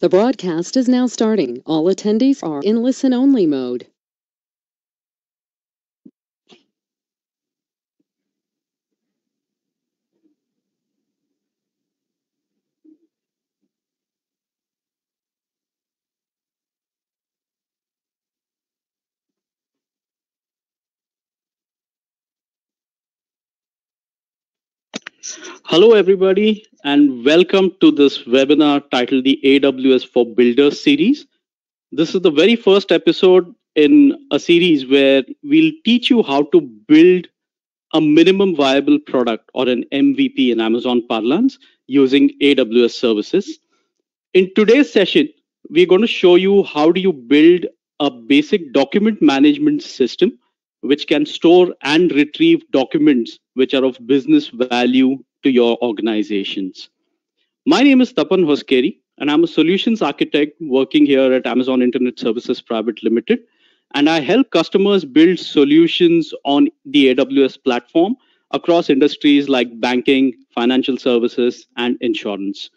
The broadcast is now starting. All attendees are in listen-only mode. Hello, everybody, and welcome to this webinar titled the AWS for Builders series. This is the very first episode in a series where we'll teach you how to build a minimum viable product or an MVP in Amazon parlance using AWS services. In today's session, we're going to show you how do you build a basic document management system which can store and retrieve documents which are of business value to your organizations. My name is Tapan Hoskeri, and I'm a solutions architect working here at Amazon Internet Services Private Limited. And I help customers build solutions on the AWS platform across industries like banking, financial services, and insurance.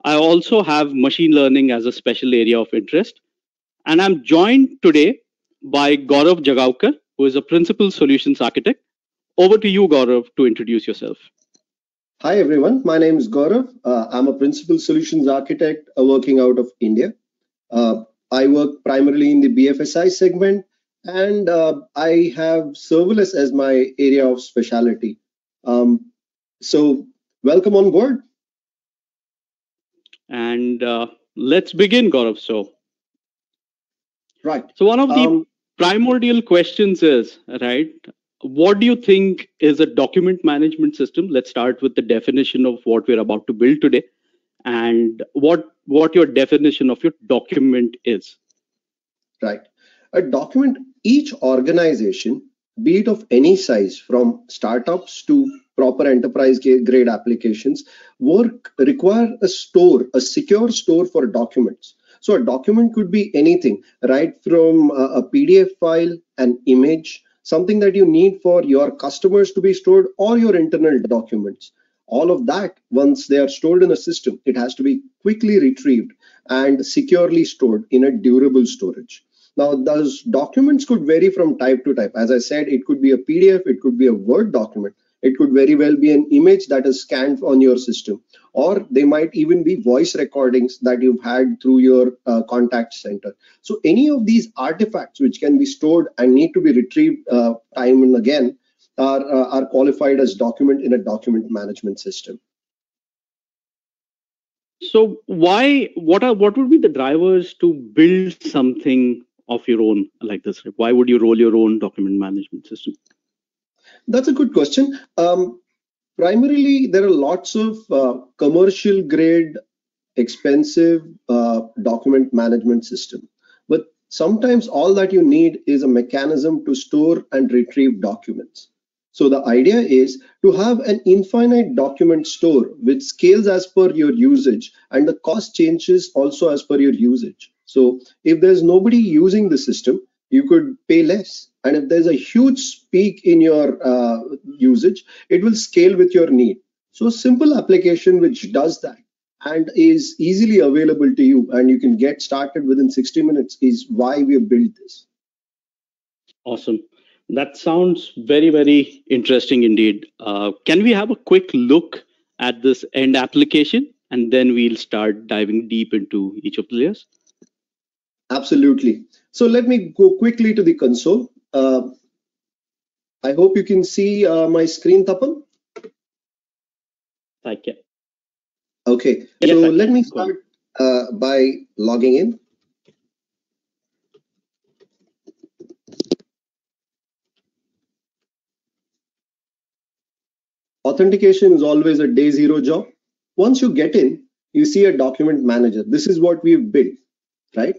I also have machine learning as a special area of interest. And I'm joined today by Gaurav Jagaukar, who is a principal solutions architect. Over to you, Gaurav, to introduce yourself. Hi, everyone. My name is Gaurav. I'm a principal solutions architect working out of India. I work primarily in the BFSI segment, and I have serverless as my area of specialty. So welcome on board. And let's begin, Gaurav. Right. So one of the primordial questions is, right, what do you think is a document management system? Let's start with the definition of what we're about to build today and what your definition of your document is. Right. A document, each organization, be it of any size, from startups to proper enterprise grade applications, require a secure store for documents. So a document could be anything, right from a PDF file, an image, something that you need for your customers to be stored, or your internal documents. All of that, once they are stored in a system, it has to be quickly retrieved and securely stored in a durable storage. Now, those documents could vary from type to type. As I said, it could be a PDF, it could be a Word document, it could very well be an image that is scanned on your system, or they might even be voice recordings that you've had through your contact center. So any of these artifacts which can be stored and need to be retrieved time and again are qualified as document in a document management system. So what would be the drivers to build something of your own like this? Why would you roll your own document management system? That's a good question. Primarily, there are lots of commercial grade, expensive document management system. But sometimes all that you need is a mechanism to store and retrieve documents. So the idea is to have an infinite document store which scales as per your usage, and the cost changes also as per your usage. So if there's nobody using the system, you could pay less. And if there's a huge peak in your usage, it will scale with your need. So a simple application which does that and is easily available to you and you can get started within 60 minutes is why we have built this. Awesome. That sounds very, very interesting indeed. Can we have a quick look at this end application and then we'll start diving deep into each of the layers? Absolutely. So let me go quickly to the console. I hope you can see my screen, Tapan. I can. Okay, yes, so let me start by logging in. Authentication is always a day zero job. Once you get in, you see a document manager. This is what we've built, right?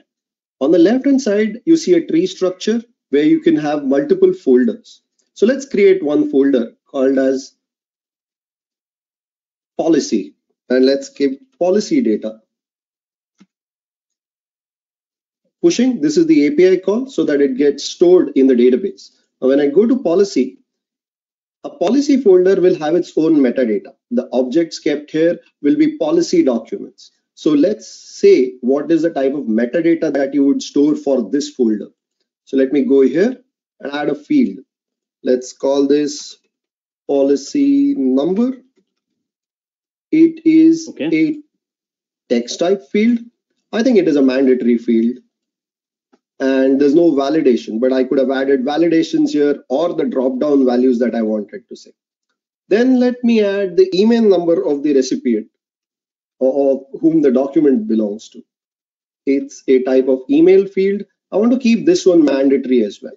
On the left-hand side, you see a tree structure where you can have multiple folders. So let's create one folder called as policy, and let's give policy data. Pushing, this is the API call so that it gets stored in the database. Now, when I go to policy, a policy folder will have its own metadata. The objects kept here will be policy documents. So let's say what is the type of metadata that you would store for this folder. So let me go here and add a field. Let's call this policy number. It is a text type field. I think it is a mandatory field. And there's no validation, but I could have added validations here or the drop-down values that I wanted to say. Then let me add the email number of the recipient or whom the document belongs to. It's a type of email field. I want to keep this one mandatory as well.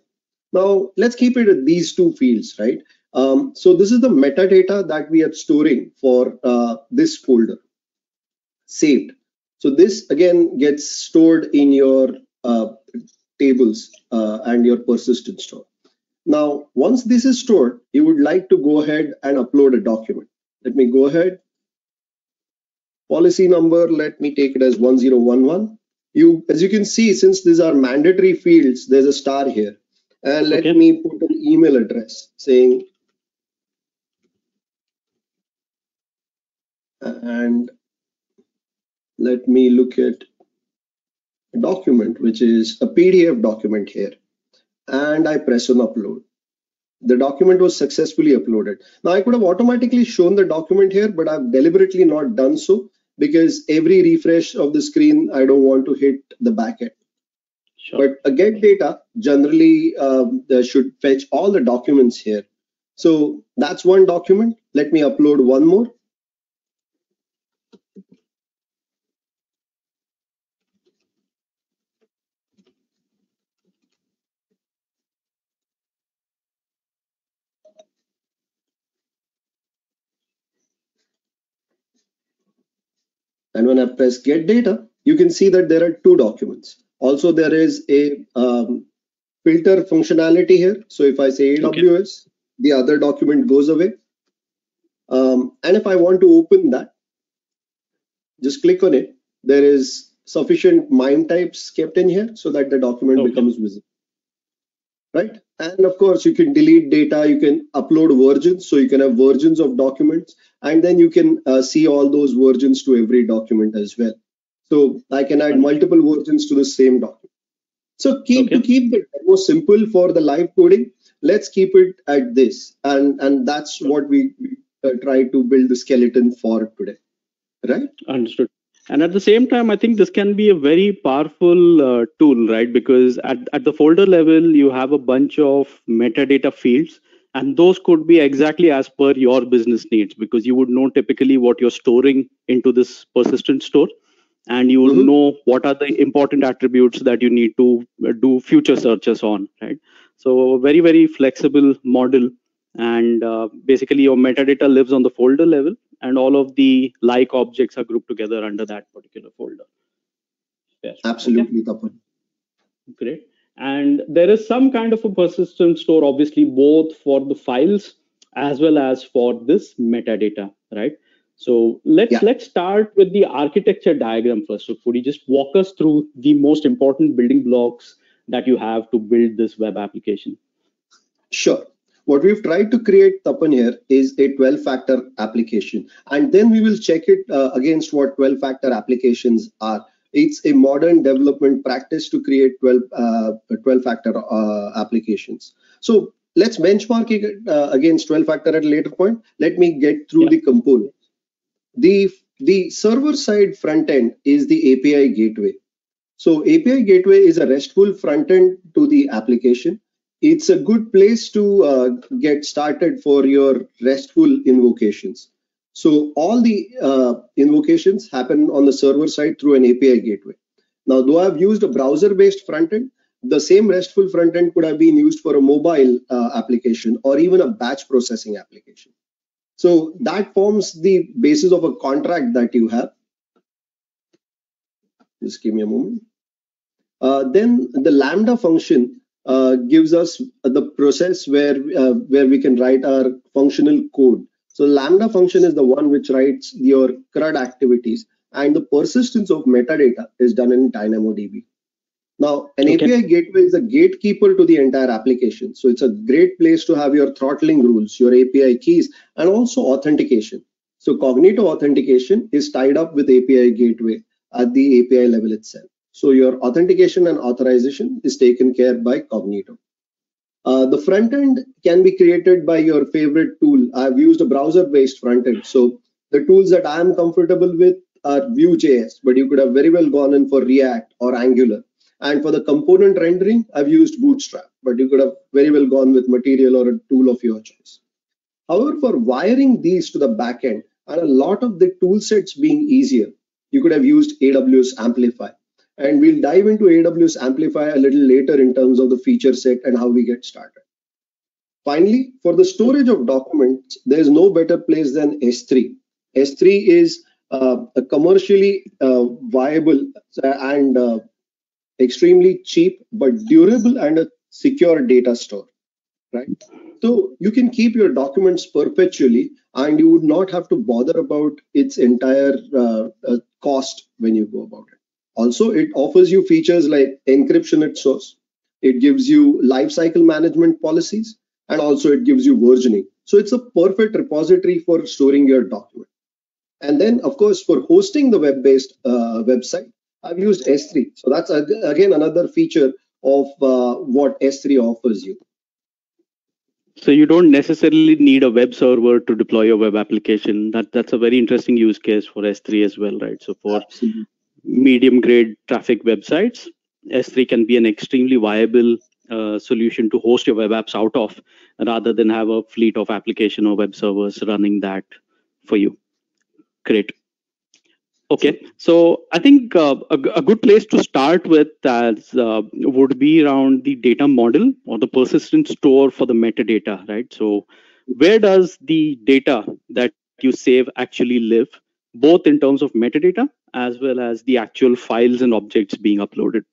Now let's keep it at these two fields, right? So this is the metadata that we are storing for this folder saved. So this again gets stored in your tables and your persistent store. Now, once this is stored, you would like to go ahead and upload a document. Let me go ahead. Policy number, let me take it as 1011. As you can see, since these are mandatory fields, there's a star here. And let me put an email address saying, and let me look at a document, which is a PDF document here. And I press on upload. The document was successfully uploaded. Now I could have automatically shown the document here, but I've deliberately not done so because every refresh of the screen, I don't want to hit the backend. Sure. But a get data generally should fetch all the documents here. So that's one document. Let me upload one more. And when I press get data, you can see that there are two documents. Also, there is a filter functionality here. So if I say AWS, the other document goes away. And if I want to open that, just click on it. There is sufficient MIME types kept in here so that the document becomes visible. Right? And of course, you can delete data, you can upload versions, so you can have versions of documents, and then you can see all those versions to every document as well. So I can add multiple versions to the same document. So to keep the demo simple for the live coding, let's keep it at this. And that's what we try to build the skeleton for today. Right? Understood. And at the same time, I think this can be a very powerful tool, right? Because at the folder level, you have a bunch of metadata fields, and those could be exactly as per your business needs, because you would know typically what you're storing into this persistent store, and you will know what are the important attributes that you need to do future searches on, right? So very, very flexible model. And basically your metadata lives on the folder level, and all of the like objects are grouped together under that particular folder. Yes. Absolutely, Tapan. Great. And there is some kind of a persistent store, obviously, both for the files as well as for this metadata, right? So let's start with the architecture diagram first. So could you just walk us through the most important building blocks that you have to build this web application? Sure. What we've tried to create, Tapan, here is a 12-factor application. And then we will check it against what 12-factor applications are. It's a modern development practice to create 12-factor applications. So let's benchmark it against 12-factor at a later point. Let me get through the components. The server-side front end is the API gateway. So API gateway is a RESTful front end to the application. It's a good place to get started for your RESTful invocations. So all the invocations happen on the server side through an API gateway. Now, though I've used a browser-based frontend, the same RESTful frontend could have been used for a mobile application or even a batch processing application. So that forms the basis of a contract that you have. Just give me a moment. Then the Lambda function gives us the process where we can write our functional code. So Lambda function is the one which writes your CRUD activities, and the persistence of metadata is done in DynamoDB. Now, an API gateway is a gatekeeper to the entire application. So it's a great place to have your throttling rules, your API keys, and also authentication. So Cognito authentication is tied up with API gateway. at the API level itself. So your authentication and authorization is taken care by Cognito. The front end can be created by your favorite tool. I've used a browser-based front end. So the tools that I'm comfortable with are Vue.js, but you could have very well gone in for React or Angular. And for the component rendering, I've used Bootstrap, but you could have very well gone with Material or a tool of your choice. However, for wiring these to the backend and a lot of the tool sets being easier, you could have used AWS Amplify. And we'll dive into AWS Amplify a little later in terms of the feature set and how we get started. Finally, for the storage of documents, there is no better place than S3. S3 is a commercially viable and extremely cheap but durable and a secure data store, right? So you can keep your documents perpetually and you would not have to bother about its entire cost when you go about it. Also, it offers you features like encryption at source. It gives you lifecycle management policies, and also it gives you versioning. So it's a perfect repository for storing your document. And then, of course, for hosting the web-based website, I've used S3. So that's again another feature of what S3 offers you. So you don't necessarily need a web server to deploy your web application. That's a very interesting use case for S3 as well, right? So for medium grade traffic websites, S3 can be an extremely viable solution to host your web apps out of, rather than have a fleet of application or web servers running that for you. Great. Okay, so I think a good place to start with would be around the data model or the persistent store for the metadata, right? So where does the data that you save actually live, both in terms of metadata as well as the actual files and objects being uploaded?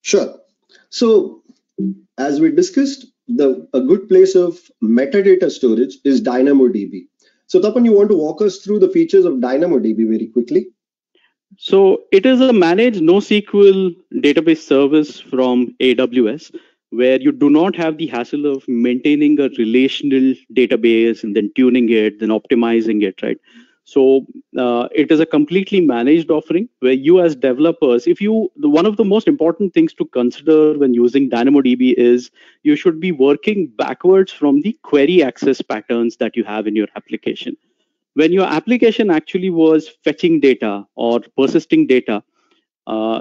Sure. So as we discussed, a good place of metadata storage is DynamoDB. So Tapan, you want to walk us through the features of DynamoDB very quickly? So it is a managed NoSQL database service from AWS, where you do not have the hassle of maintaining a relational database and then tuning it, then optimizing it, right? So it is a completely managed offering where you as developers, one of the most important things to consider when using DynamoDB is you should be working backwards from the query access patterns that you have in your application. When your application actually was fetching data or persisting data,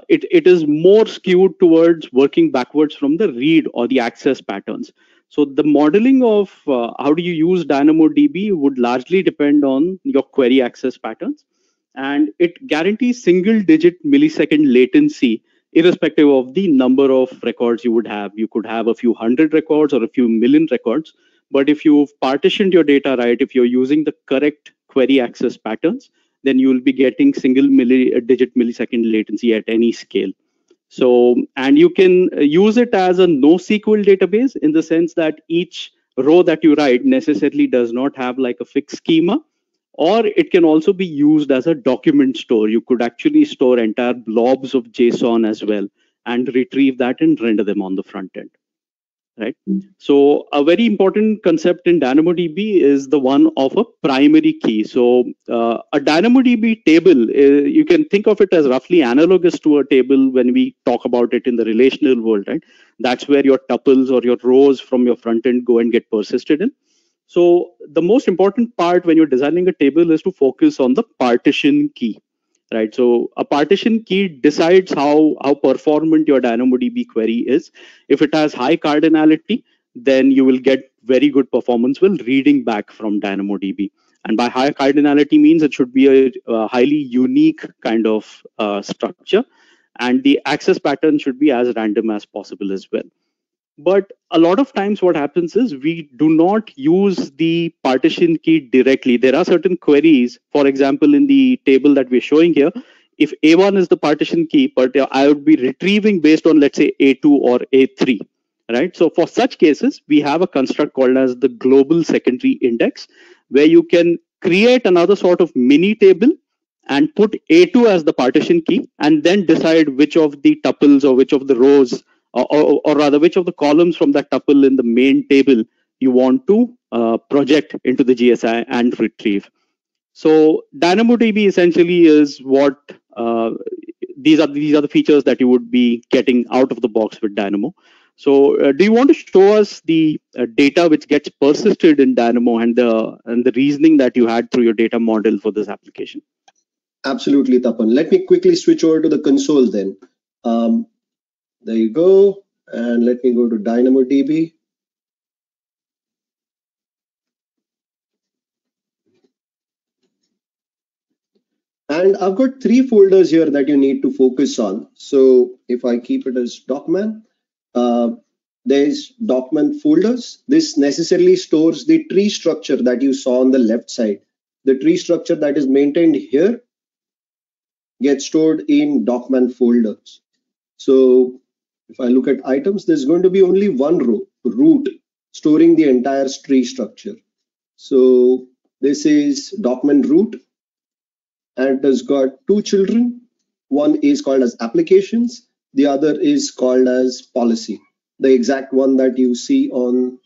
it is more skewed towards working backwards from the read or the access patterns. So the modeling of how do you use DynamoDB would largely depend on your query access patterns, and it guarantees single-digit millisecond latency irrespective of the number of records you would have. You could have a few hundred records or a few million records, but if you've partitioned your data right, if you're using the correct query access patterns, then you will be getting single-digit millisecond latency at any scale. So, and you can use it as a NoSQL database in the sense that each row that you write necessarily does not have like a fixed schema, or it can also be used as a document store. You could actually store entire blobs of JSON as well and retrieve that and render them on the front end. Right. So a very important concept in DynamoDB is the one of a primary key. So a DynamoDB table, you can think of it as roughly analogous to a table when we talk about it in the relational world, right? That's where your tuples or your rows from your front end go and get persisted in. So the most important part when you're designing a table is to focus on the partition key. Right, so a partition key decides how performant your DynamoDB query is. If it has high cardinality, then you will get very good performance while reading back from DynamoDB. And by high cardinality means it should be a highly unique kind of structure, and the access pattern should be as random as possible as well. But a lot of times what happens is we do not use the partition key directly. There are certain queries, for example, in the table that we're showing here, if A1 is the partition key, but I would be retrieving based on, let's say, A2 or A3, right? So for such cases, we have a construct called as the global secondary index, where you can create another sort of mini table and put A2 as the partition key, and then decide which of the tuples or which of the rows or rather which of the columns from that tuple in the main table you want to project into the GSI and retrieve. So DynamoDB essentially is what these are the features that you would be getting out of the box with Dynamo. So, do you want to show us the data which gets persisted in Dynamo and the reasoning that you had through your data model for this application? Absolutely, Tapan. Let me quickly switch over to the console then. There you go. And let me go to DynamoDB. And I've got 3 folders here that you need to focus on. So if I keep it as document, there's document folders. This necessarily stores the tree structure that you saw on the left side. The tree structure that is maintained here gets stored in document folders. So if I look at items, there's going to be only one row, root, storing the entire tree structure. So this is document root, and it has got 2 children. One is called as applications, the other is called as policy, the exact one that you see on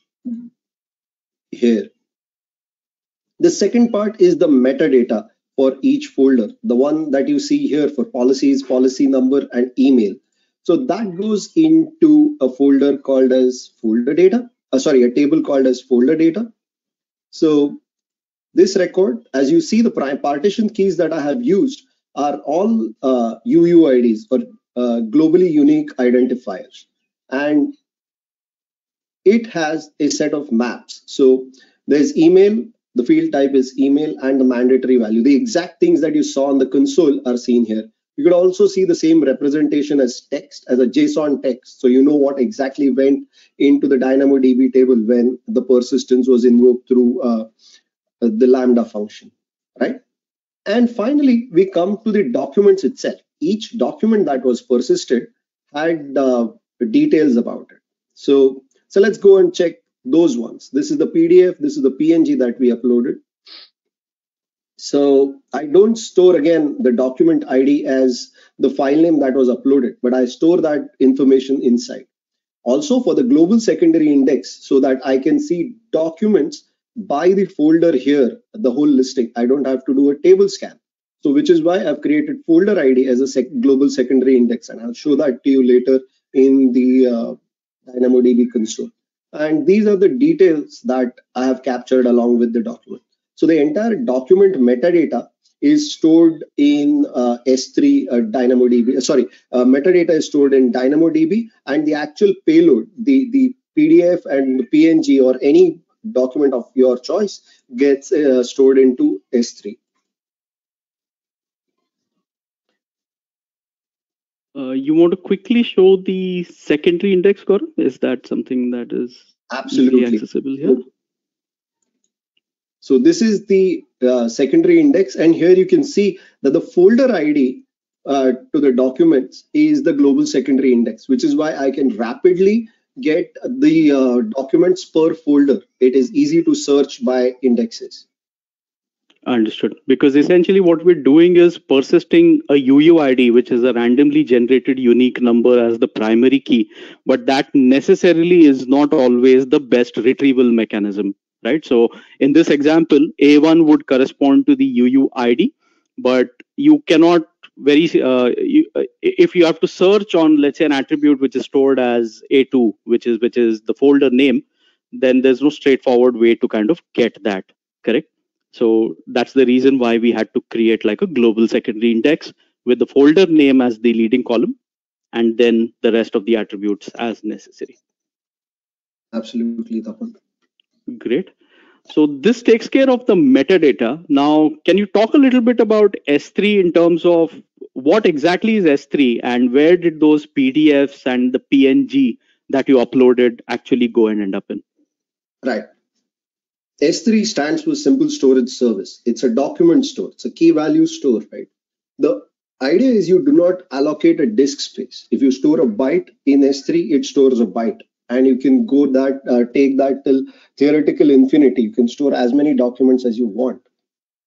here. The second part is the metadata for each folder. The one that you see here for policies, policy number, and email. So that goes into a folder called as folder data. A table called as folder data. So this record, as you see, the partition keys that I have used are all UUIDs, or globally unique identifiers, and it has a set of maps. So there's email, the field type is email, and the mandatory value. The exact things that you saw on the console are seen here. You could also see the same representation as text, as a JSON text, so you know what exactly went into the DynamoDB table when the persistence was invoked through the Lambda function, right? And finally, we come to the documents itself. Each document that was persisted had details about it. So let's go and check those ones. This is the PDF, this is the PNG that we uploaded. So I don't store again the document ID as the file name that was uploaded, but I store that information inside. Also for the global secondary index, so that I can see documents by the folder here, the whole listing. I don't have to do a table scan. So which is why I've created folder ID as a global secondary index, and I'll show that to you later in the DynamoDB console. And these are the details that I have captured along with the document. So the entire document metadata is stored in S3 DynamoDB. Metadata is stored in DynamoDB, and the actual payload, the PDF and the PNG or any document of your choice gets stored into S3. You want to quickly show the secondary index, Gaurav? Is that something that is absolutely accessible here? So this is the secondary index, and here you can see that the folder ID to the documents is the global secondary index, which is why I can rapidly get the documents per folder. It is easy to search by indexes. Understood. Because essentially what we're doing is persisting a UUID, which is a randomly generated unique number, as the primary key, but that necessarily is not always the best retrieval mechanism, right? So in this example, A1 would correspond to the UUID, but you cannot if you have to search on, let's say, an attribute which is stored as A2, which is the folder name, then there's no straightforward way to kind of get that, correct? So that's the reason why we had to create like a global secondary index with the folder name as the leading column, and then the rest of the attributes as necessary. Absolutely, Tapan. Great. So this takes care of the metadata. Now, can you talk a little bit about S3 in terms of what exactly is S3 and where did those PDFs and the PNG that you uploaded actually go and end up in? Right. S3 stands for Simple Storage Service. It's a document store. It's a key value store, right? The idea is you do not allocate a disk space. If you store a byte in S3, it stores a byte. And you can go take that till theoretical infinity. You can store as many documents as you want.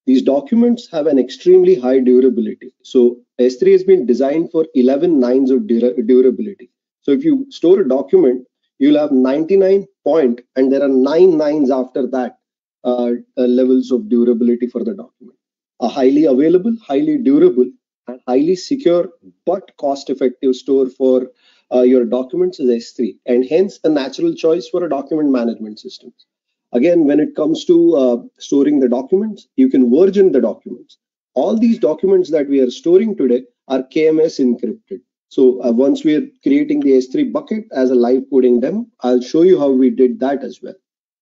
These documents have an extremely high durability. So S3 has been designed for 11 nines of durability. So if you store a document, you'll have 99 point, and there are 9 nines after that levels of durability for the document. A highly available, highly durable, and highly secure but cost-effective store for your documents is S3, and hence a natural choice for a document management system. Again, when it comes to storing the documents, you can version the documents. All these documents that we are storing today are KMS encrypted. So once we are creating the S3 bucket as a live coding demo, I'll show you how we did that as well.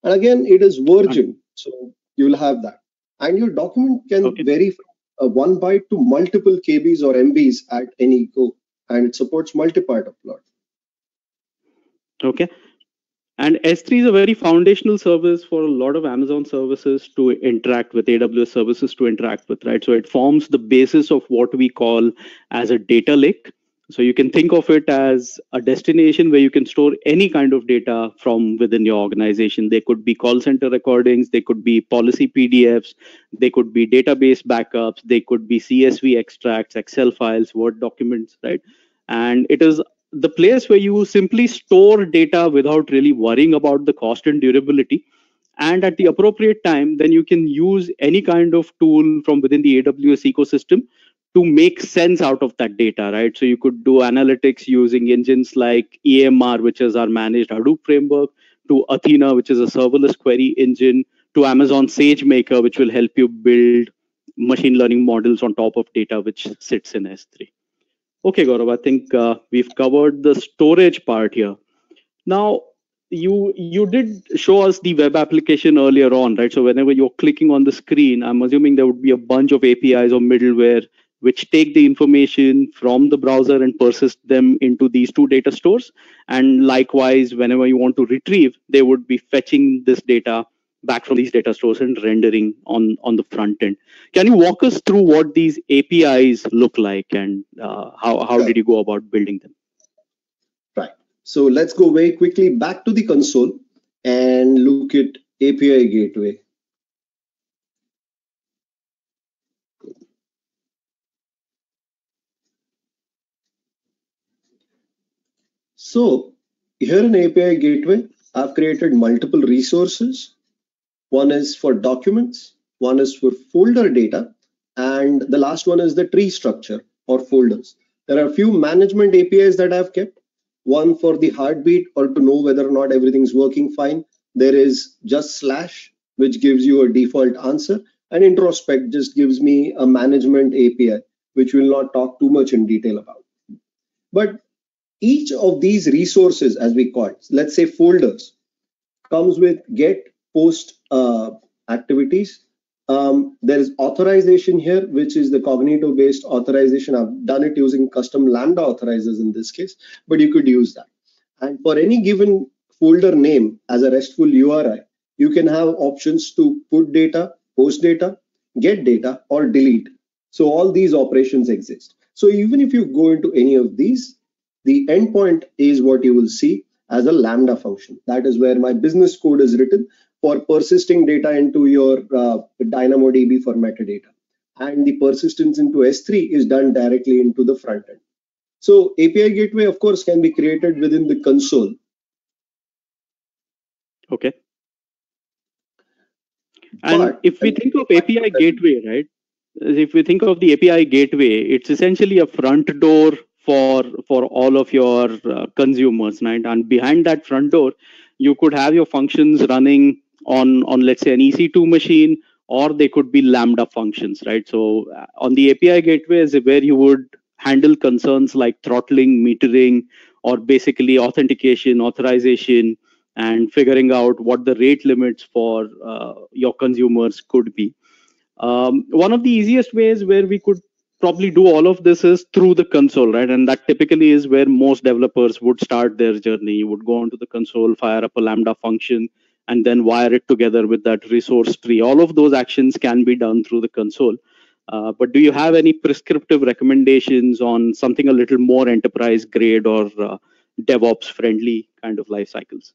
And again, it is version, so you'll have that. And your document can Okay. vary from 1 byte to multiple KBs or MBs at any go, and it supports multi-part upload. Okay. And S3 is a very foundational service for a lot of Amazon services to interact with, AWS services to interact with, right? So it forms the basis of what we call as a data lake. So you can think of it as a destination where you can store any kind of data from within your organization. They could be call center recordings, they could be policy PDFs, they could be database backups, they could be CSV extracts, Excel files, Word documents, right? And it is the place where you simply store data without really worrying about the cost and durability. And at the appropriate time, then you can use any kind of tool from within the AWS ecosystem to make sense out of that data, right? So you could do analytics using engines like EMR, which is our managed Hadoop framework, to Athena, which is a serverless query engine, to Amazon SageMaker, which will help you build machine learning models on top of data which sits in S3. Okay, Gaurav, I think we've covered the storage part here. Now, you did show us the web application earlier on, right? So whenever you're clicking on the screen, I'm assuming there would be a bunch of APIs or middleware which take the information from the browser and persist them into these two data stores. And likewise, whenever you want to retrieve, they would be fetching this data back from these data stores and rendering on the front end. Can you walk us through what these APIs look like and how did you go about building them? Right. So let's go very quickly back to the console and look at API gateway. So here in API gateway, I've created multiple resources. One is for documents, one is for folder data, and the last one is the tree structure or folders. There are a few management APIs that I've kept. One for the heartbeat or to know whether or not everything's working fine. There is just slash, which gives you a default answer, and introspect just gives me a management API, which we'll not talk too much in detail about. But each of these resources, as we call it, let's say folders, comes with get, post activities. There is authorization here, which is the Cognito-based authorization. I've done it using custom Lambda authorizers in this case, but you could use that. And for any given folder name as a RESTful URI, you can have options to put data, post data, get data, or delete. So all these operations exist. So even if you go into any of these, the endpoint is what you will see as a Lambda function. That is where my business code is written for persisting data into your DynamoDB for metadata. And the persistence into S3 is done directly into the front end. So API gateway, of course, can be created within the console. Okay. And if we think of API gateway, right? If we think of the API gateway, it's essentially a front door for all of your consumers, right? And behind that front door, you could have your functions running on let's say an EC2 machine, or they could be Lambda functions, right? So on the API gateway is where you would handle concerns like throttling, metering, or basically authentication, authorization, and figuring out what the rate limits for your consumers could be. One of the easiest ways where we could probably do all of this is through the console, right? And that typically is where most developers would start their journey. You would go onto the console, fire up a Lambda function, and then wire it together with that resource tree. All of those actions can be done through the console. But do you have any prescriptive recommendations on something a little more enterprise grade or DevOps friendly kind of life cycles?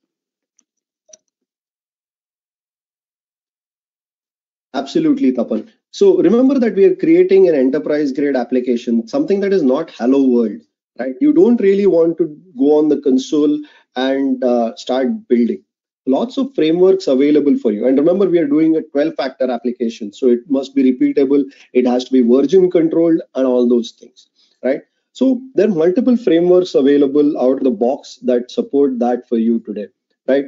Absolutely, Tapan. So remember that we are creating an enterprise grade application, something that is not hello world, right? You don't really want to go on the console and start building. lots of frameworks available for you. And remember, we are doing a 12-factor application, so it must be repeatable. It has to be version controlled and all those things, right? So there are multiple frameworks available out of the box that support that for you today, right?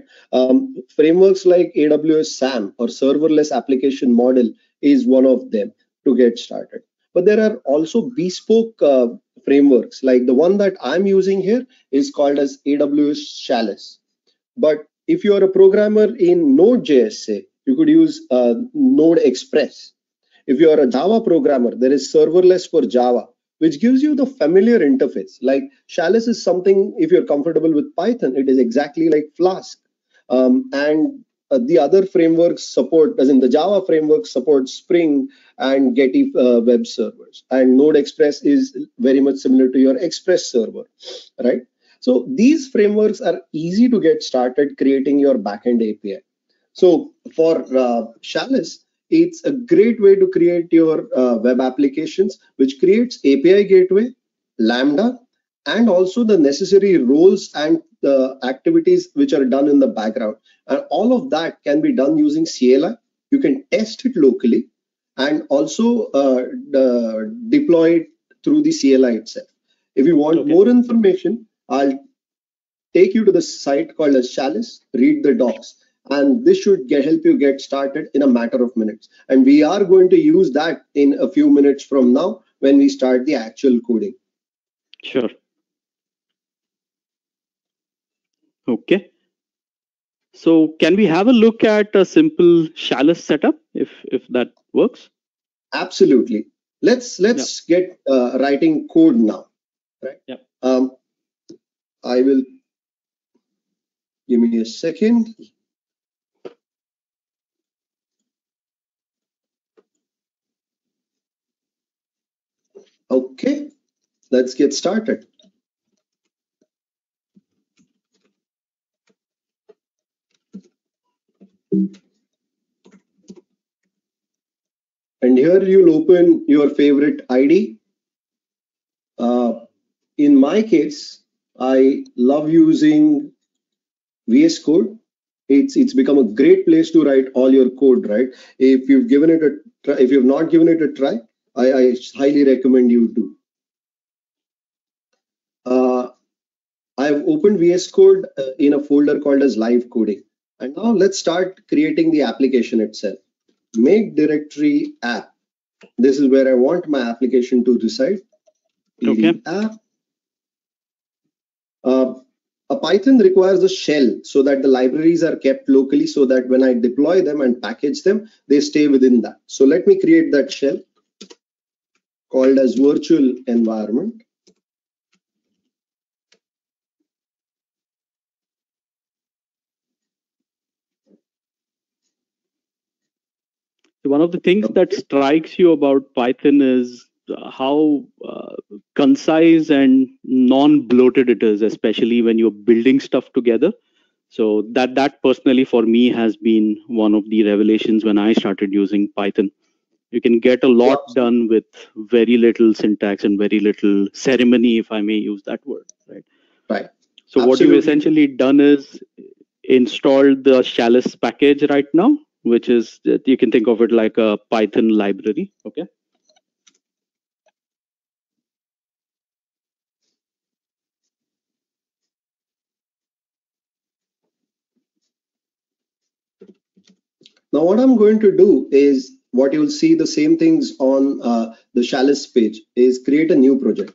Frameworks like AWS SAM or serverless application model is one of them to get started. But there are also bespoke frameworks, like the one that I'm using here is called as AWS Chalice. But if you are a programmer in Node.js, say, you could use Node Express. If you are a Java programmer, there is serverless for Java, which gives you the familiar interface. Like Chalice is something, if you're comfortable with Python, it is exactly like Flask. And the other frameworks support, as in the Java framework supports Spring and Getty web servers. And Node Express is very much similar to your Express server, right? So these frameworks are easy to get started creating your backend API. So for Chalice, it's a great way to create your web applications, which creates API gateway, Lambda, and also the necessary roles and the activities which are done in the background. And all of that can be done using CLI. You can test it locally and also deploy it through the CLI itself. If you want more information, I'll take you to the site called as Chalice, read the docs, and this should help you get started in a matter of minutes. And we are going to use that in a few minutes from now when we start the actual coding. Sure. Okay. So can we have a look at a simple Chalice setup if that works? Absolutely. Let's get writing code now. Right. Yeah. I will give me a second. Okay, let's get started. And here you'll open your favorite ID. In my case, I love using VS Code. It's become a great place to write all your code, right? If you've given it a try, if you've not given it a try, I highly recommend you do. I've opened VS Code in a folder called as live coding. And now let's start creating the application itself. Make directory app. This is where I want my application to reside. Okay. App. A Python requires a shell so that the libraries are kept locally so that when I deploy them and package them, they stay within that. So let me create that shell called as virtual environment. One of the things that strikes you about Python is how concise and non-bloated it is, especially when you're building stuff together. So that personally for me has been one of the revelations when I started using Python. You can get a lot done with very little syntax and very little ceremony, if I may use that word, right? Right. So what you've essentially done is installed the Chalice package right now, which is, you can think of it like a Python library, okay? Now what I'm going to do is what you'll see the same things on the Chalice page is create a new project.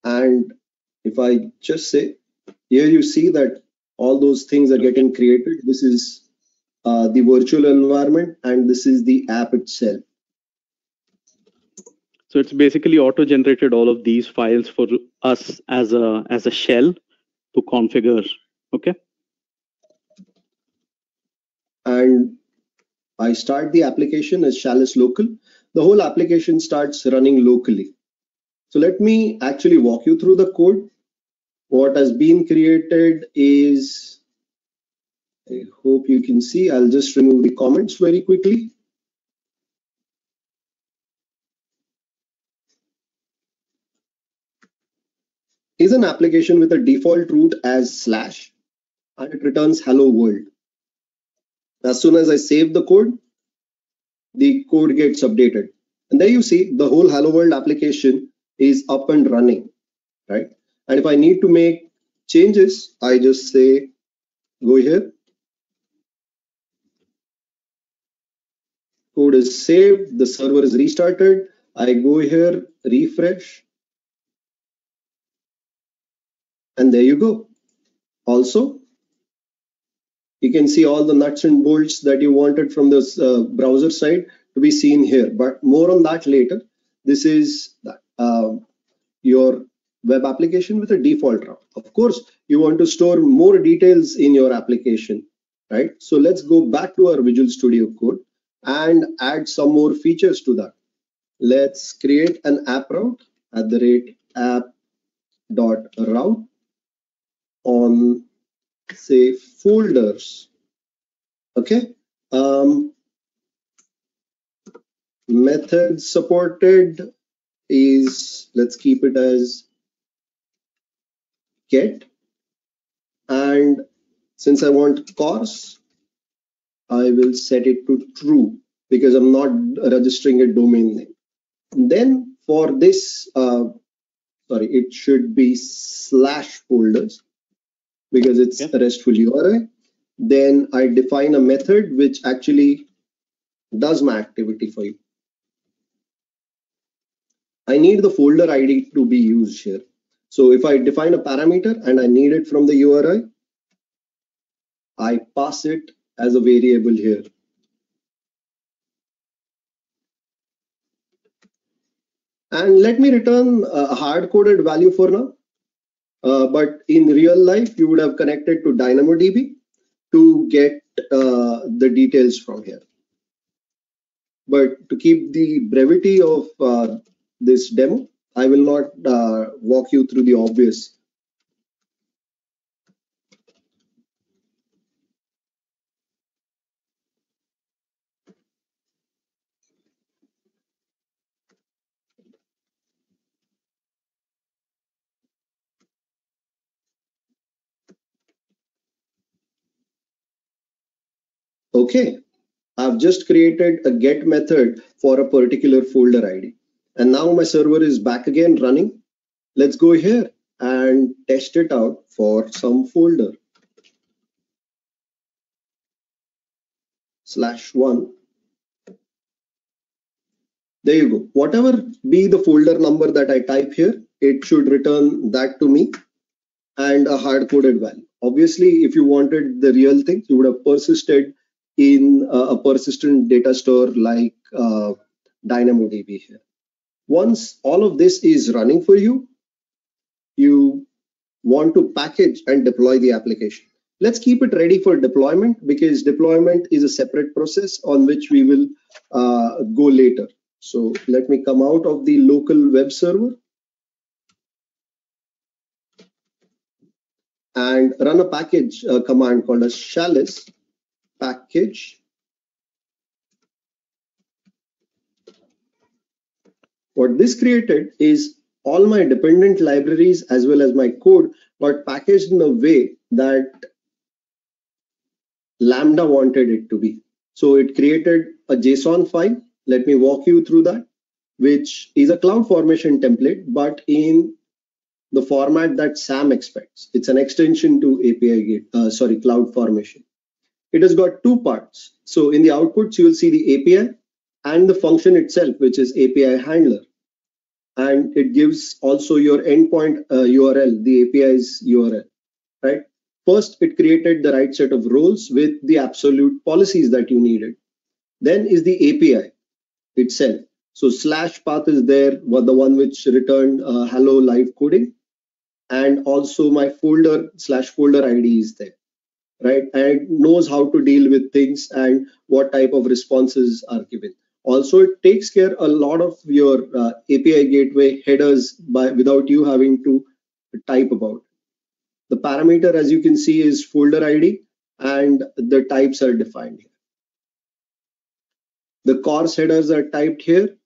And if I just say, here you see that all those things are getting created. This is the virtual environment, and this is the app itself. So it's basically auto-generated all of these files for us as a shell to configure, okay? And I start the application as Chalice local. The whole application starts running locally. So let me actually walk you through the code. What has been created is I hope you can see. I'll just remove the comments very quickly. Is an application with a default root as slash, and it returns hello world. As soon as I save the code gets updated. And there you see the whole hello world application is up and running, right? And if I need to make changes, I just say, go here. Code is saved, the server is restarted. I go here, refresh. And there you go. Also, you can see all the nuts and bolts that you wanted from this browser side to be seen here, but more on that later. This is your web application with a default route. Of course, you want to store more details in your application, right? So let's go back to our Visual Studio Code and add some more features to that. Let's create an app route @app.route on, say, folders. Okay. Method supported is, let's keep it as get. And since I want CORS, I will set it to true because I'm not registering a domain name. And then for this, it should be /folders because it's a RESTful URI. Then I define a method which actually does my activity for you. I need the folder ID to be used here. So if I define a parameter and I need it from the URI, I pass it as a variable here. And let me return a hard-coded value for now. But in real life, you would have connected to DynamoDB to get the details from here. But to keep the brevity of this demo, I will not walk you through the obvious. Okay, I've just created a get method for a particular folder ID. And now my server is back again running. Let's go here and test it out for some folder. /1. There you go. Whatever be the folder number that I type here, it should return that to me and a hard-coded value. Obviously, if you wanted the real thing, you would have persisted in a persistent data store like DynamoDB here. Once all of this is running for you, you want to package and deploy the application. Let's keep it ready for deployment because deployment is a separate process on which we will go later. So let me come out of the local web server and run a package command called as chalice package. What this created is all my dependent libraries as well as my code got packaged in a way that Lambda wanted it to be. So it created a JSON file. Let me walk you through that, which is a CloudFormation template, but in the format that SAM expects. It's an extension to CloudFormation. It has got two parts. So in the outputs, you will see the API and the function itself, which is API handler. And it gives also your endpoint URL, the API's URL, right? First, it created the right set of roles with the absolute policies that you needed. Then is the API itself. So /path is there, the one which returned hello live coding. And also my folder /folder ID is there, right? And it knows how to deal with things and what type of responses are given. Also, it takes care a lot of your API gateway headers without you having to type about it. The parameter, as you can see, is folder ID, and the types are defined here. The course headers are typed here,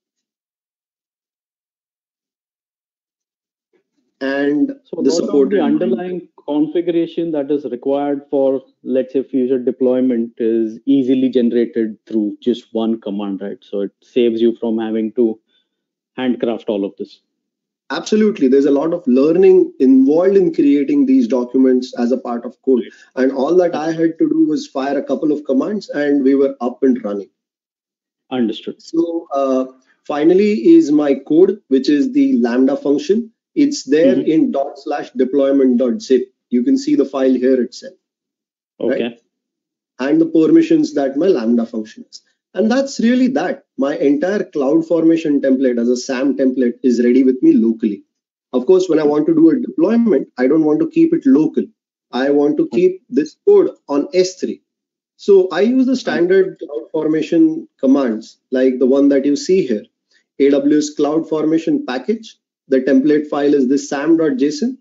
and So the a lot of supported the underlying configuration that is required for, let's say, future deployment is easily generated through just one command, right? So it saves you from having to handcraft all of this. Absolutely. There's a lot of learning involved in creating these documents as a part of code. And all that I had to do was fire a couple of commands and we were up and running. Understood. So finally is my code, which is the Lambda function. It's there in /deployment.zip. You can see the file here itself. Okay. Right? And the permissions that my Lambda function is. And that's really that. My entire CloudFormation template as a SAM template is ready with me locally. Of course, when I want to do a deployment, I don't want to keep it local. I want to keep this code on S3. So I use the standard CloudFormation commands like the one that you see here. AWS CloudFormation package. The template file is this sam.json.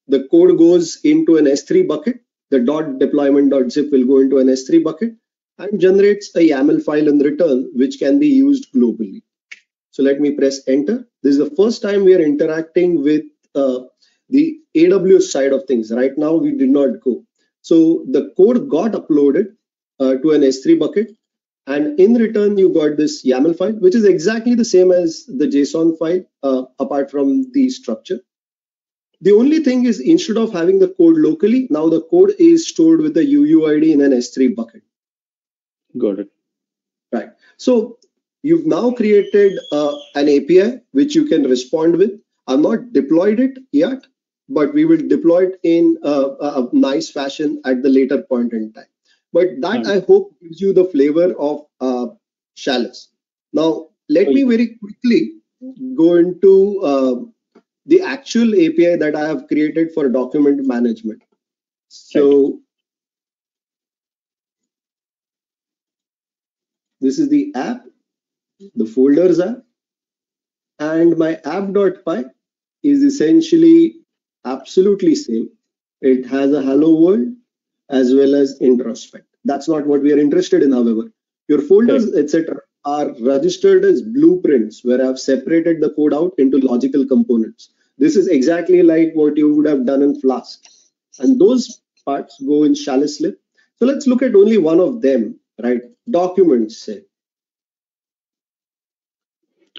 The code goes into an S3 bucket. The .deployment.zip will go into an S3 bucket and generates a YAML file in return, which can be used globally. So let me press enter. This is the first time we are interacting with the AWS side of things. Right now, we did not go. So the code got uploaded to an S3 bucket. And in return, you got this YAML file, which is exactly the same as the JSON file, apart from the structure. The only thing is, instead of having the code locally, now the code is stored with the UUID in an S3 bucket. Got it. Right. So you've now created an API which you can respond with. I've not deployed it yet, but we will deploy it in a nice fashion at the later point in time. But that, I hope, gives you the flavor of Chalice. Now, let me very quickly go into the actual API that I have created for document management. So this is the app, the folders app, and my app.py is essentially absolutely same. It has a hello world as well as introspect. That's not what we are interested in, however. Your folders, etc., are registered as blueprints where I've separated the code out into logical components. This is exactly like what you would have done in Flask. And those parts go in Chalice lib. So let's look at only one of them, right? Documents, say.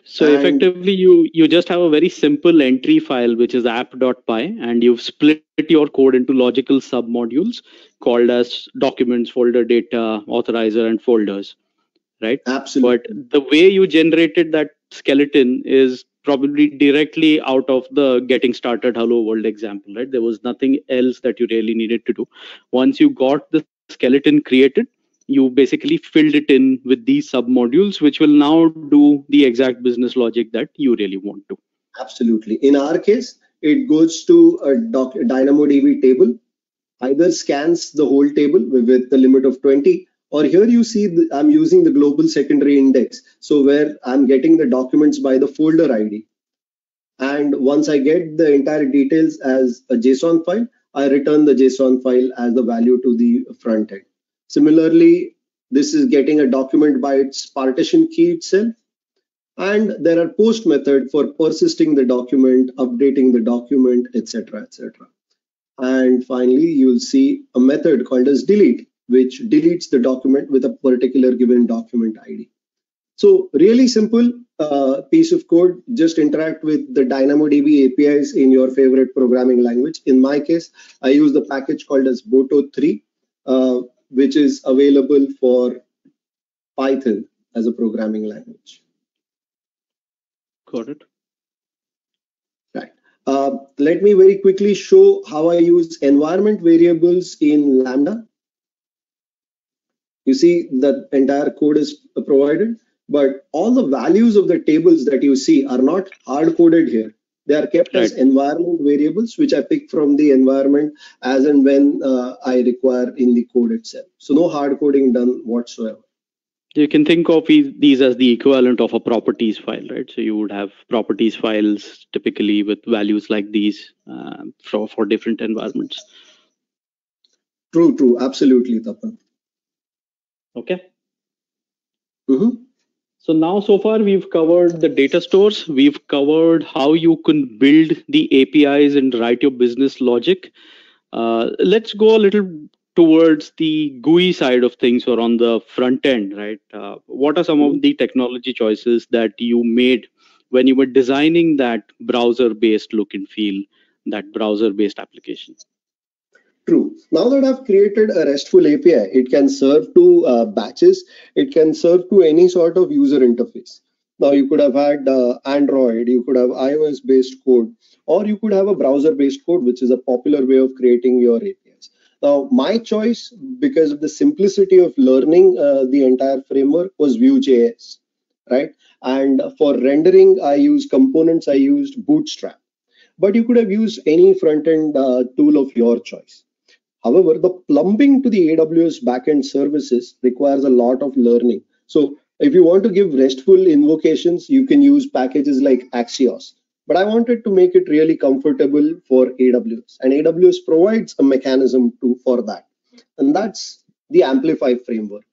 So effectively, you just have a very simple entry file, which is app.py, and you've split your code into logical submodules called as documents, folder data, authorizer, and folders, right? Absolutely. But the way you generated that skeleton is probably directly out of the getting started hello world example, right? There was nothing else that you really needed to do. Once you got the skeleton created, you basically filled it in with these submodules, which will now do the exact business logic that you really want to. Absolutely. In our case, it goes to a DynamoDB table, either scans the whole table with the limit of 20, or here you see I'm using the global secondary index. So where I'm getting the documents by the folder ID. And once I get the entire details as a JSON file, I return the JSON file as the value to the front end. Similarly, this is getting a document by its partition key itself. And there are post method for persisting the document, updating the document, etc., etc. And finally, you'll see a method called as delete, which deletes the document with a particular given document ID. So really simple piece of code. Just interact with the DynamoDB APIs in your favorite programming language. In my case, I use the package called as Boto 3, which is available for Python as a programming language. Got it. Right. Let me very quickly show how I use environment variables in Lambda. You see the entire code is provided, but all the values of the tables that you see are not hard-coded here. They are kept as environment variables, which I pick from the environment as and when I require in the code itself. So no hard coding done whatsoever. You can think of these as the equivalent of a properties file, right? So you would have properties files typically with values like these for different environments. True. Absolutely, Tapan. Okay. Mhm. So now, so far, we've covered the data stores. We've covered how you can build the APIs and write your business logic. Let's go a little towards the GUI side of things, or on the front end, right? What are some of the technology choices that you made when you were designing that browser-based look and feel, that browser-based application? True. Now that I've created a RESTful API, it can serve to batches. It can serve to any sort of user interface. Now you could have had Android, you could have iOS-based code, or you could have a browser-based code, which is a popular way of creating your APIs. Now, my choice, because of the simplicity of learning the entire framework, was Vue.js, right? And for rendering, I use components. I used Bootstrap, but you could have used any front-end tool of your choice. However, the plumbing to the AWS backend services requires a lot of learning. So, if you want to give RESTful invocations, you can use packages like Axios. But I wanted to make it really comfortable for AWS, and AWS provides a mechanism for that, and that's the Amplify framework,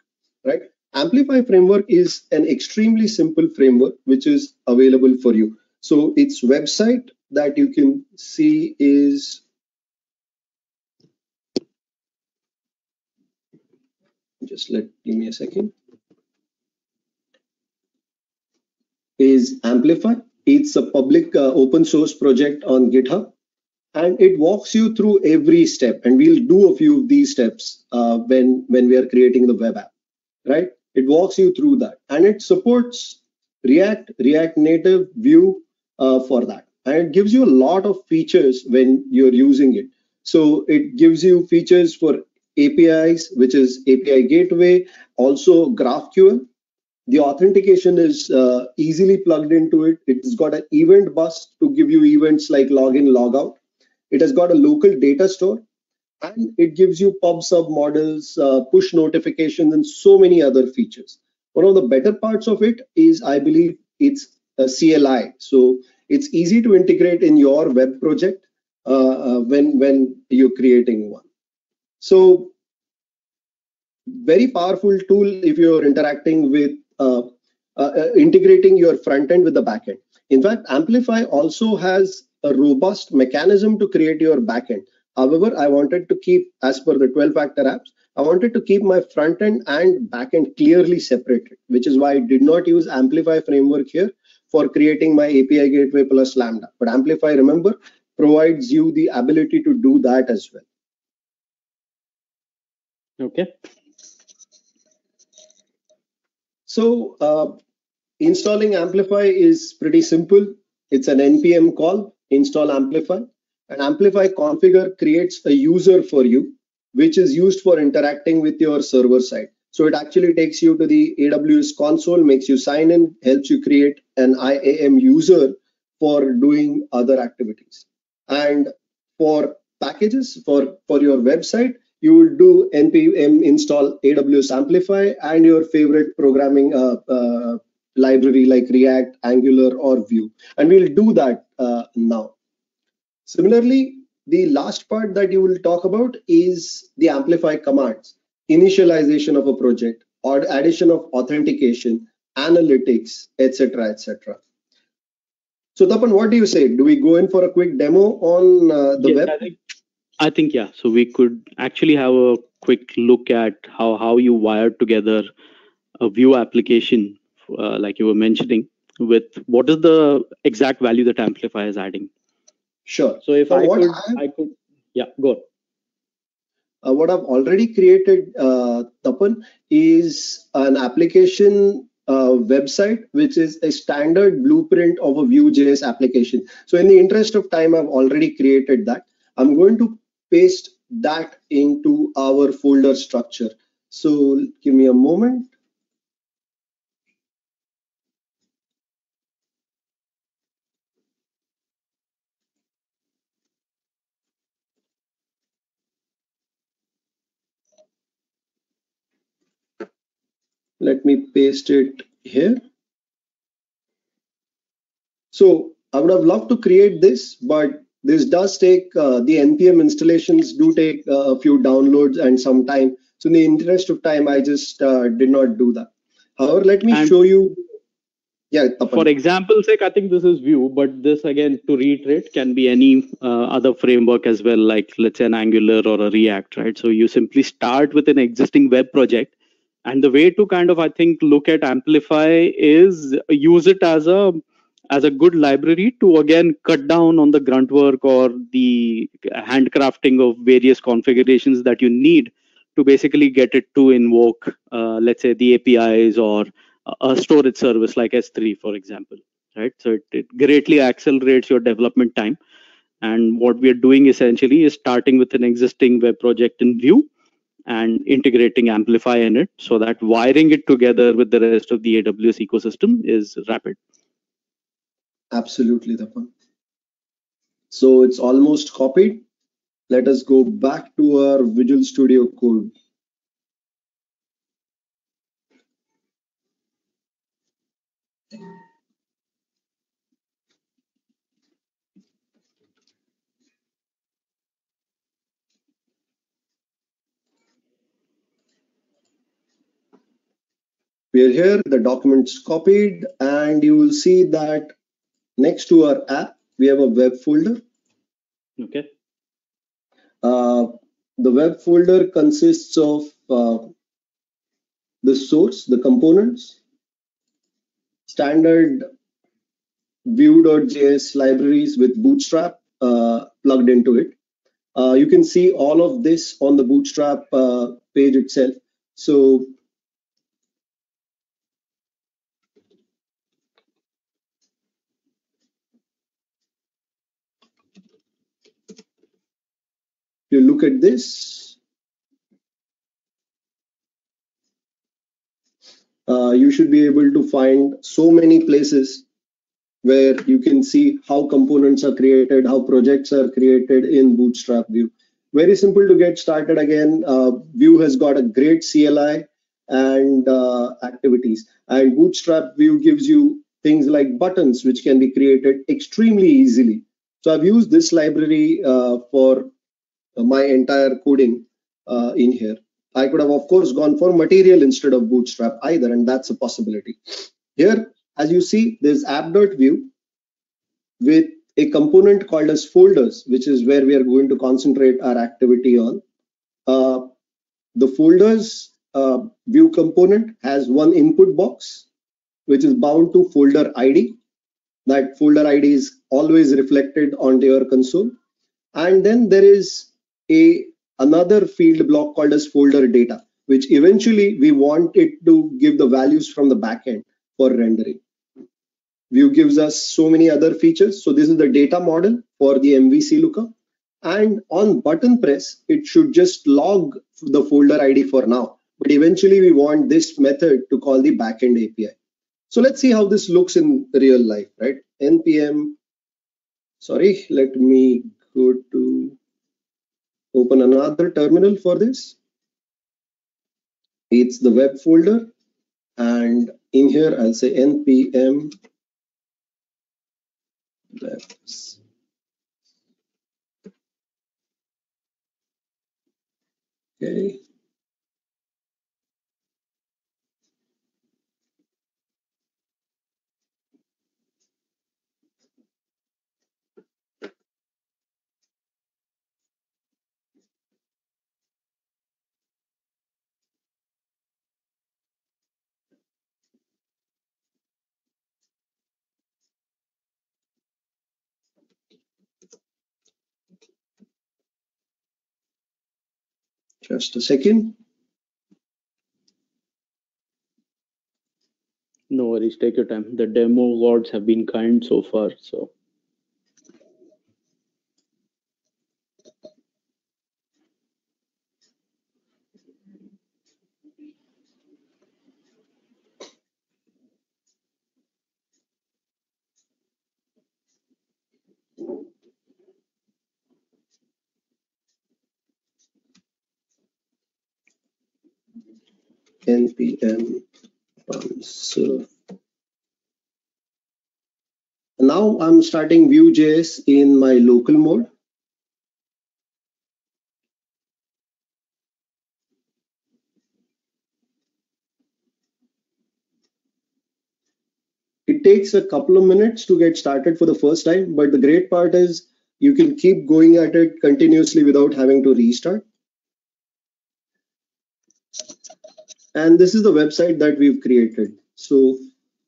right? Amplify framework is an extremely simple framework which is available for you. So, its website that you can see is, give me a second, is Amplify. It's a public open source project on GitHub, and it walks you through every step. And we'll do a few of these steps when we are creating the web app, right? It walks you through that, and it supports React Native, Vue for that, and it gives you a lot of features when you're using it. So it gives you features for APIs, which is API Gateway, also GraphQL. The authentication is easily plugged into it. It's got an event bus to give you events like login, logout. It has got a local data store, and it gives you pub sub models, push notifications, and so many other features. One of the better parts of it is, I believe, it's a CLI. So it's easy to integrate in your web project when you're creating one. So very powerful tool if you're interacting with integrating your front end with the back end. In fact, Amplify also has a robust mechanism to create your back end. However, I wanted to keep, as per the 12-factor apps, I wanted to keep my front end and back end clearly separated, which is why I did not use Amplify framework here for creating my API gateway plus Lambda. But Amplify, remember, provides you the ability to do that as well. Okay. So installing Amplify is pretty simple. It's an npm call, install Amplify, and Amplify configure creates a user for you, which is used for interacting with your server side. So it actually takes you to the AWS console, makes you sign in, helps you create an IAM user for doing other activities. And for packages for your website, you will do npm install AWS Amplify and your favorite programming library like React, Angular, or Vue. And we'll do that now. Similarly, the last part that you will talk about is the Amplify commands, initialization of a project, or addition of authentication, analytics, etc., etc. So, Tapan, what do you say? Do we go in for a quick demo on the Yeah, web? I think yeah. So we could actually have a quick look at how you wired together a Vue application, like you were mentioning, with what is the exact value that Amplify is adding. Sure. So if So I could, yeah, go on. What I've already created, Tapan, is an application website, which is a standard blueprint of a Vue.js application. So in the interest of time, I've already created that. I'm going to paste that into our folder structure. So give me a moment. Let me paste it here. So I would have loved to create this, but this does take the npm installations do take a few downloads and some time. So in the interest of time, I just did not do that. However, let me And show you. Yeah, Tapan. for example's sake, I think this is Vue, but this again, to reiterate, can be any other framework as well, like let's say an Angular or a React, right? So you simply start with an existing web project, and the way to kind of, I think, look at Amplify is use it as a good library to again cut down on the grunt work or the handcrafting of various configurations that you need to basically get it to invoke, let's say, the APIs or a storage service like S3, for example, right? So it greatly accelerates your development time. And what we are doing essentially is starting with an existing web project in Vue and integrating Amplify in it so that wiring it together with the rest of the AWS ecosystem is rapid. Absolutely, Tapan. So it's almost copied. Let us go back to our Visual Studio Code. We are here, the document's copied, and you will see that next to our app, we have a web folder. Okay. The web folder consists of the source, the components, standard Vue.js libraries with Bootstrap plugged into it. You can see all of this on the Bootstrap page itself. So you look at this, you should be able to find so many places where you can see how components are created, how projects are created in Bootstrap Vue. Very simple to get started. Again, Vue has got a great CLI and activities, and Bootstrap Vue gives you things like buttons, which can be created extremely easily. So I've used this library for my entire coding in here. I could have, of course, gone for material instead of Bootstrap either, and that's a possibility. Here, as you see, there's app.vue with a component called as folders, which is where we are going to concentrate our activity on. The folders Vue component has one input box, which is bound to folder ID. That folder ID is always reflected onto your console. And then there is another field block called as folder data, which eventually we want it to give the values from the backend for rendering. Vue gives us so many other features. So this is the data model for the MVC lookup. And on button press, it should just log the folder ID for now. But eventually we want this method to call the backend API. So let's see how this looks in real life, right? npm, sorry, let me go to open another terminal for this. It's the web folder. And in here, I'll say npm webs. Okay. Just a second. No worries, take your time. The demo gods have been kind so far, so. npm console. And Now I'm starting Vue.js in my local mode. It takes a couple of minutes to get started for the first time, but the great part is you can keep going at it continuously without having to restart. And this is the website that we've created. So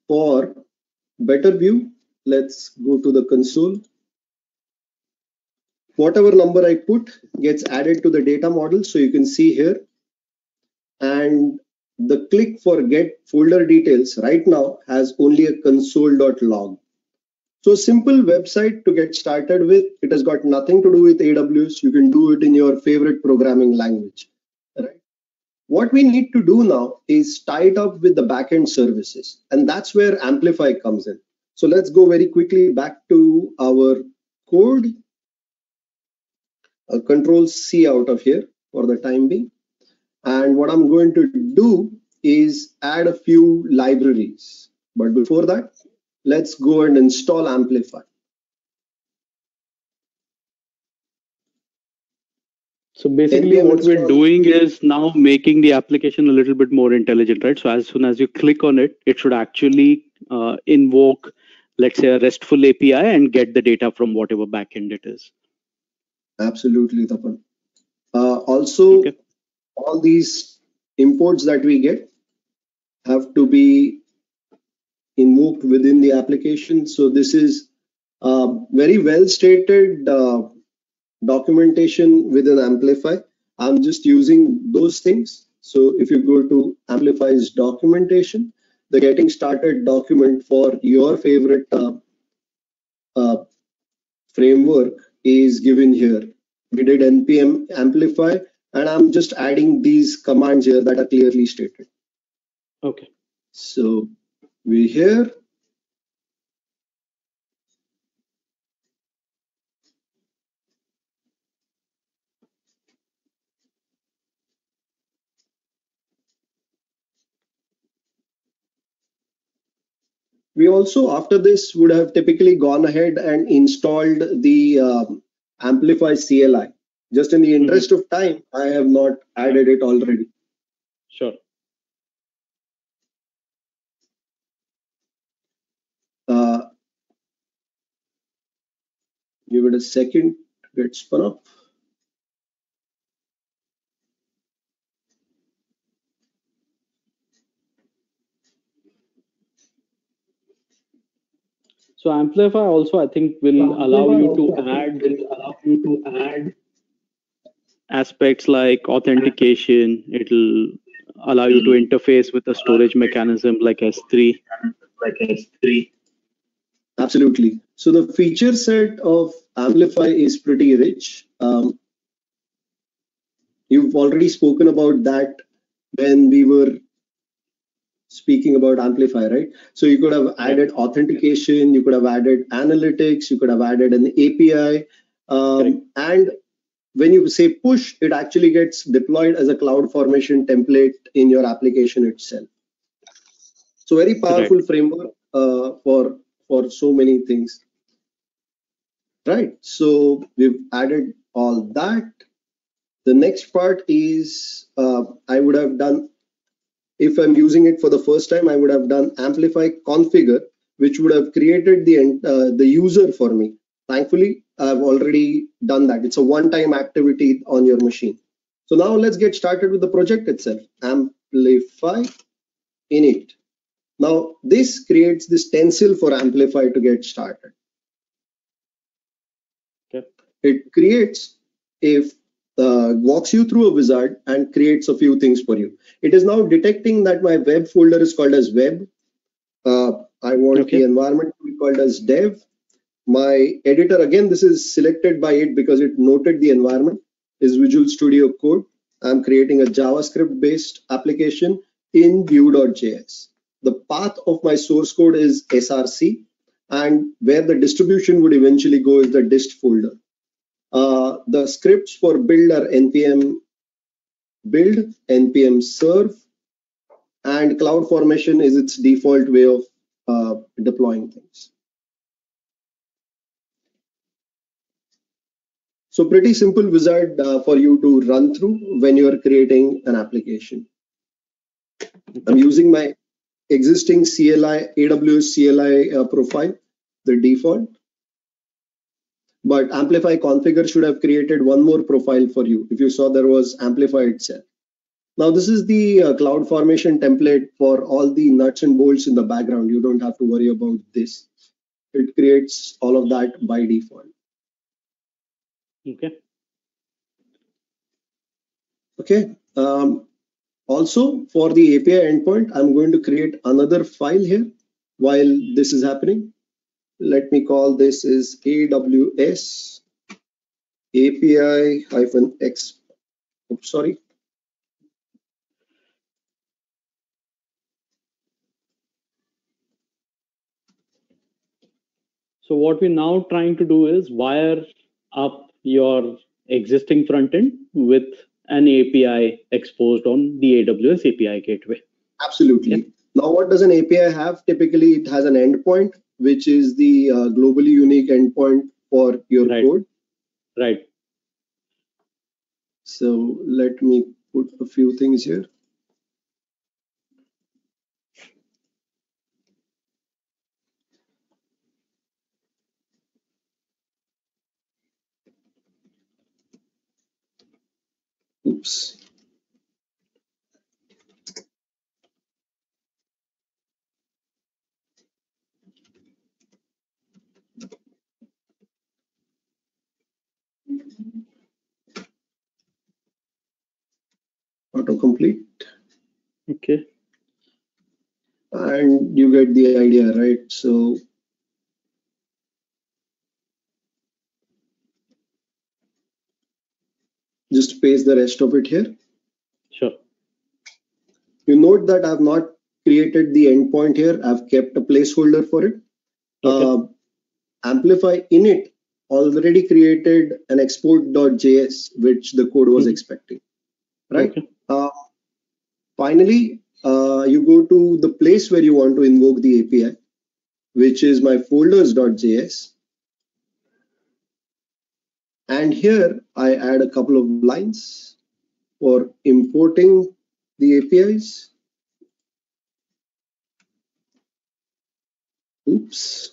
for better view, let's go to the console. Whatever number I put gets added to the data model. So you can see here. And the click for get folder details right now has only a console.log. So a simple website to get started with. It has got nothing to do with AWS. You can do it in your favorite programming language. Right? What we need to do now is tie it up with the backend services. And that's where Amplify comes in. So let's go very quickly back to our code. I'll Control C out of here for the time being. And what I'm going to do is add a few libraries. But before that, let's go and install Amplify. So basically what we're doing is now making the application a little bit more intelligent, right? So as soon as you click on it, it should actually invoke, let's say, a RESTful API and get the data from whatever backend it is. Absolutely, Tapan. Also, okay. All these imports that we get have to be invoked within the application. So this is very well stated documentation within Amplify. I'm just using those things. So if you go to Amplify's documentation, the getting started document for your favorite framework is given here. We did npm amplify, and I'm just adding these commands here that are clearly stated. Okay. So we're here. We also, after this, would have typically gone ahead and installed the Amplify CLI. Just in the interest of time, I have not added it already. Sure. Give it a second to get spun up. So Amplify also, I think, will allow you to add aspects like authentication. It'll allow you to interface with a storage mechanism like S3. Absolutely. So the feature set of Amplify is pretty rich. You've already spoken about that when we were speaking about Amplify, right? So you could have added authentication, you could have added analytics, you could have added an API, and when you say push, it actually gets deployed as a CloudFormation template in your application itself. So very powerful framework for so many things. Right. So we've added all that. The next part is I would have done, if I'm using it for the first time, I would have done Amplify configure, which would have created the user for me. Thankfully, I've already done that. It's a one-time activity on your machine. So now let's get started with the project itself. Amplify init. Now this creates this stencil for Amplify to get started. Okay. It creates walks you through a wizard and creates a few things for you. It is now detecting that my web folder is called as web. I want the environment to be called as dev. My editor, again, this is selected by it because it noted the environment, is Visual Studio Code. I'm creating a JavaScript based application in Vue.js. The path of my source code is src, and where the distribution would eventually go is the dist folder. The scripts for build are npm build, npm serve, and CloudFormation is its default way of deploying things. So pretty simple wizard for you to run through when you are creating an application. I'm using my existing CLI, AWS CLI profile, the default. But Amplify Configure should have created one more profile for you. If you saw, there was Amplify itself. Now this is the CloudFormation template for all the nuts and bolts in the background. You don't have to worry about this. It creates all of that by default. Okay. Okay. Also, for the API endpoint, I'm going to create another file here while this is happening. Let me call this is AWS API-X. Oops, sorry. So what we're now trying to do is wire up your existing front end with an API exposed on the AWS API gateway. Absolutely. Yeah. Now, what does an API have? Typically, it has an endpoint, which is the globally unique endpoint for your code. Right. So let me put a few things here. Oops. Autocomplete. Okay. And you get the idea, right? So just paste the rest of it here. Sure. You note that I've not created the endpoint here. I've kept a placeholder for it. Okay. Amplify init already created an export.js, which the code was expecting, right? Okay. Finally, you go to the place where you want to invoke the API, which is my folders.js. And here I add a couple of lines for importing the APIs. Oops.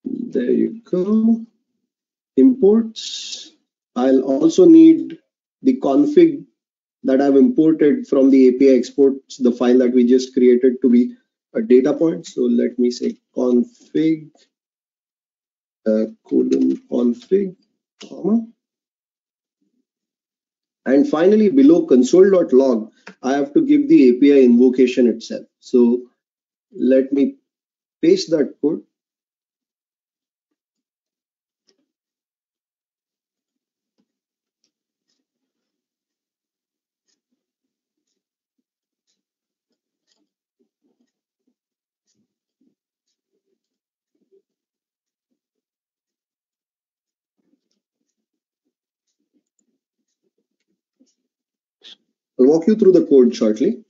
There you go. Imports. I'll also need the config that I've imported from the API exports, the file that we just created, to be a data point. So let me say config config, comma. And finally, below console.log, I have to give the API invocation itself. So let me paste that code. I'll walk you through the code shortly.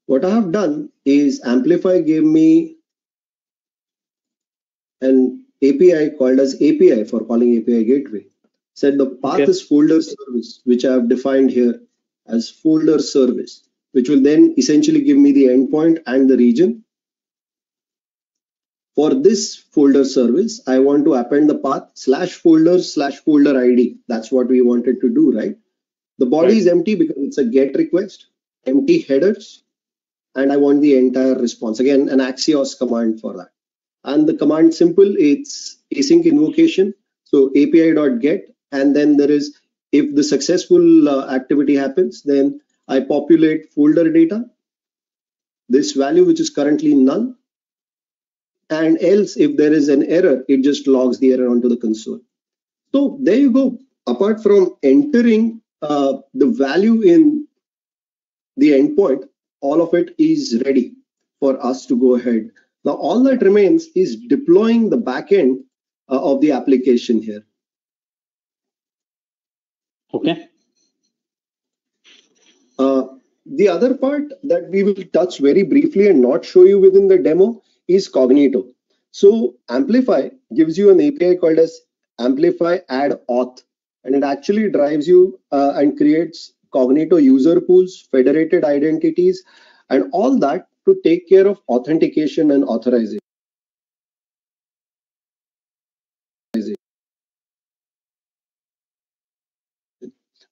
What I have done is Amplify gave me an API called as API for calling API gateway. Said the path is folder service, which I have defined here as folder service, which will then essentially give me the endpoint and the region. For this folder service, I want to append the path /folder/folder ID. That's what we wanted to do, right? The body is empty because it's a GET request, empty headers, and I want the entire response. Again, an Axios command for that. And the command simple, it's async invocation. So API.get, and then there is, if the successful activity happens, then I populate folder data, this value which is currently none, and else if there is an error, it just logs the error onto the console. So there you go. Apart from entering the value in the endpoint, all of it is ready for us to go ahead. Now, all that remains is deploying the backend of the application here. Okay. The other part that we will touch very briefly and not show you within the demo is Cognito. So Amplify gives you an API called as Amplify Add Auth, and it actually drives you and creates Cognito user pools, federated identities, and all that to take care of authentication and authorization.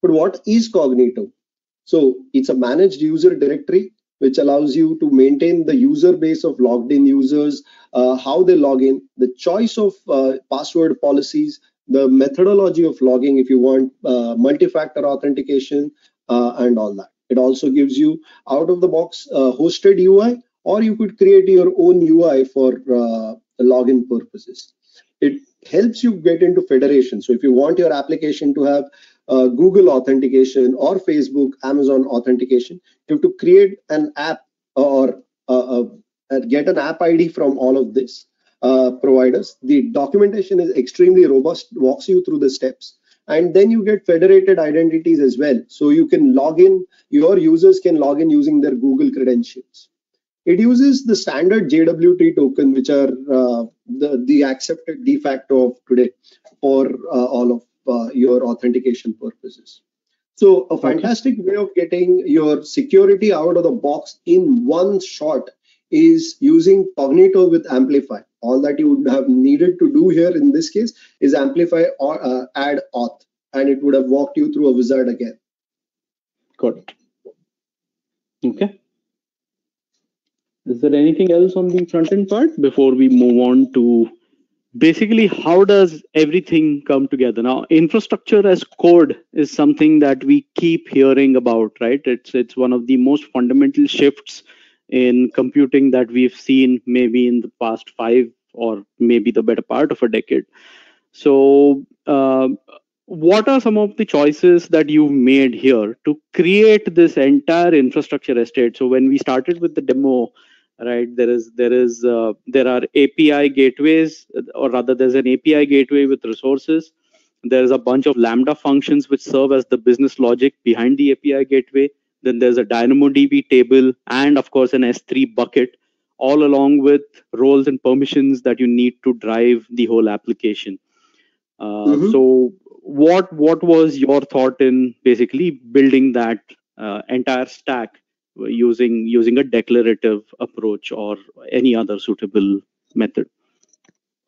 But what is Cognito? So it's a managed user directory which allows you to maintain the user base of logged in users, how they log in, the choice of password policies, the methodology of logging if you want multi-factor authentication, and all that. It also gives you out of the box hosted UI, or you could create your own UI for login purposes. It helps you get into federation. So if you want your application to have Google authentication or Facebook, Amazon authentication, you have to create an app or get an app ID from all of this providers. The documentation is extremely robust, walks you through the steps. And then you get federated identities as well. So you can log in, your users can log in using their Google credentials. It uses the standard JWT token, which are the accepted de facto of today for all of your authentication purposes. So a fantastic way of getting your security out of the box in one shot is using Cognito with Amplify. All that you would have needed to do here in this case is Amplify or add auth, and it would have walked you through a wizard again. Got it. Okay. Is there anything else on the front end part before we move on to basically how does everything come together? Now, infrastructure as code is something that we keep hearing about, right? It's one of the most fundamental shifts in computing that we've seen maybe in the past 5 or maybe the better part of a decade. So what are some of the choices that you've made here to create this entire infrastructure estate? So when we started with the demo, right, there are API gateways, or rather there's an API gateway with resources. There's a bunch of Lambda functions which serve as the business logic behind the API gateway. Then there's a DynamoDB table and of course an S3 bucket, all along with roles and permissions that you need to drive the whole application. So what was your thought in basically building that entire stack using a declarative approach or any other suitable method?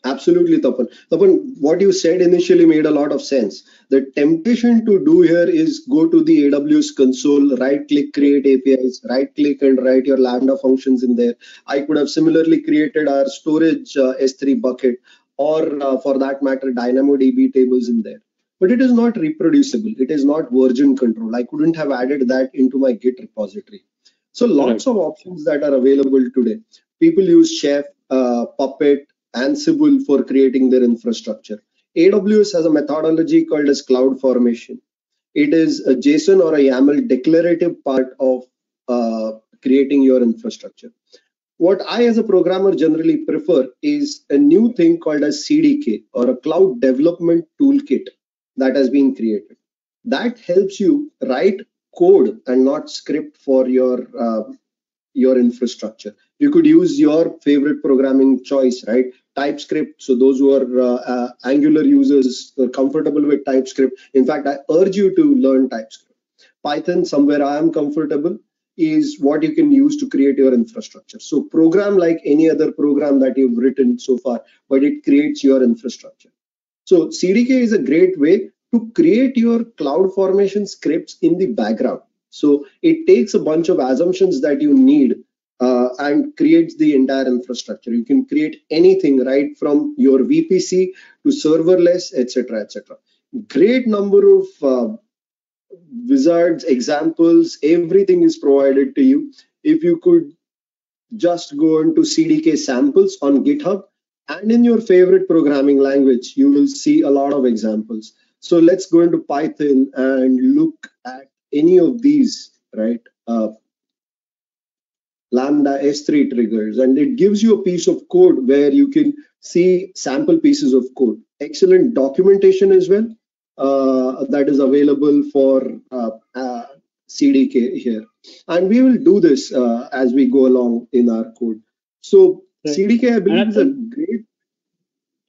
Absolutely, Tapan. Tapan, what you said initially made a lot of sense. The temptation to do here is go to the AWS console, right-click, create APIs, right-click and write your Lambda functions in there. I could have similarly created our storage S3 bucket, or for that matter, DynamoDB tables in there. But it is not reproducible. It is not version control. I couldn't have added that into my Git repository. So lots of options that are available today. People use Chef, Puppet, Ansible for creating their infrastructure. AWS has a methodology called as CloudFormation. It is a JSON or a YAML declarative part of creating your infrastructure. What I as a programmer generally prefer is a new thing called as CDK, or a Cloud Development Toolkit, that has been created. That helps you write code and not script for your infrastructure. You could use your favorite programming choice, right? TypeScript. So those who are Angular users are comfortable with TypeScript. In fact, I urge you to learn TypeScript. Python, somewhere I am comfortable, is what you can use to create your infrastructure. So program like any other program that you've written so far, but it creates your infrastructure. So CDK is a great way to create your CloudFormation scripts in the background. So it takes a bunch of assumptions that you need and creates the entire infrastructure. You can create anything, right from your VPC to serverless, etc., etc. Great number of wizards, examples, everything is provided to you. If you could just go into CDK samples on GitHub, and in your favorite programming language, you will see a lot of examples. So let's go into Python and look at any of these, right? Lambda S3 triggers, and it gives you a piece of code where you can see sample pieces of code. Excellent documentation as well that is available for CDK here. And we will do this as we go along in our code. So Right. CDK, I believe, And I is a think- great.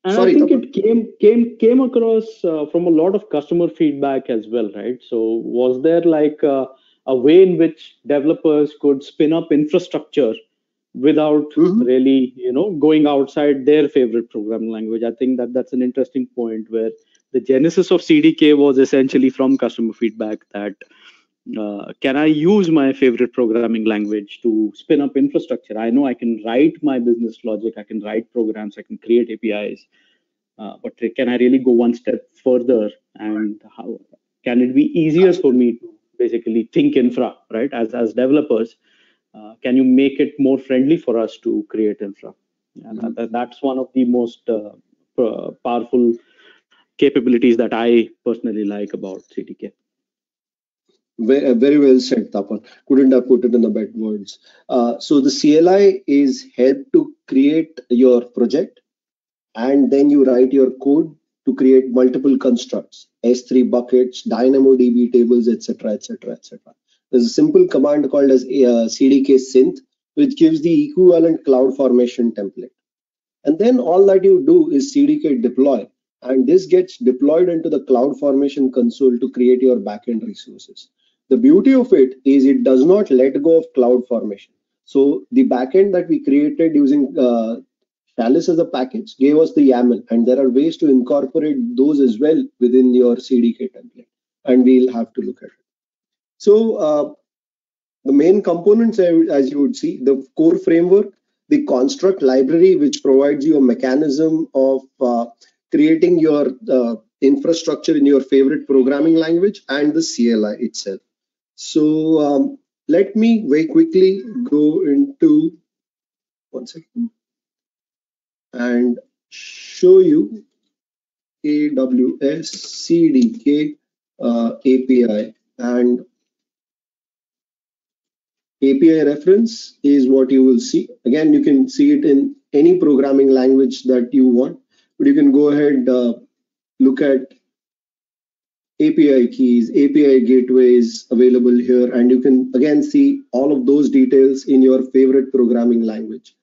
And Sorry, I think Tapan. it came across from a lot of customer feedback as well, right? So was there like a way in which developers could spin up infrastructure without Mhm. really, going outside their favorite programming language? I think that's an interesting point where the genesis of CDK was essentially from customer feedback that can I use my favorite programming language to spin up infrastructure? I know I can write my business logic, I can write programs, I can create APIs, but can I really go one step further? And how can it be easier for me to basically think infra, right? As developers, can you make it more friendly for us to create infra? Yeah, that's one of the most powerful capabilities that I personally like about CDK. Very well said, Tapan. Couldn't have put it in the better words. So the CLI is help to create your project, and then you write your code to create multiple constructs, S3 buckets, DynamoDB tables, etc., etc., etc. There's a simple command called as CDK synth, which gives the equivalent CloudFormation template. And then all that you do is CDK deploy, and this gets deployed into the CloudFormation console to create your backend resources. The beauty of it is it does not let go of CloudFormation. So the backend that we created using Chalice as a package gave us the YAML, and there are ways to incorporate those as well within your CDK template, and we'll have to look at it. So the main components, as you would see, the core framework, the construct library, which provides you a mechanism of creating your infrastructure in your favorite programming language, and the CLI itself. So let me very quickly go into, one second, and show you AWS CDK API. And API reference is what you will see. Again, you can see it in any programming language that you want, but you can go ahead, look at API keys, API gateways available here, and you can again see all of those details in your favorite programming language.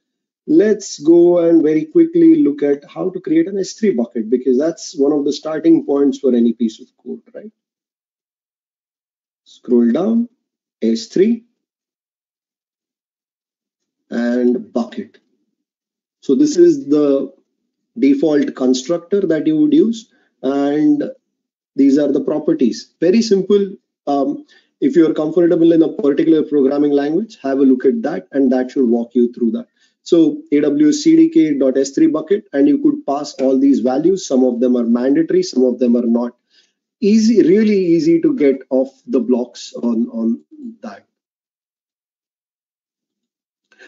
Let's go and very quickly look at how to create an S3 bucket, because that's one of the starting points for any piece of code, right? Scroll down, S3, and bucket. So this is the default constructor that you would use, and these are the properties. Very simple. If you're comfortable in a particular programming language, have a look at that, and that should walk you through that. So AWS CDK.S3 bucket, and you could pass all these values. Some of them are mandatory, some of them are not. Easy, really easy to get off the blocks on that.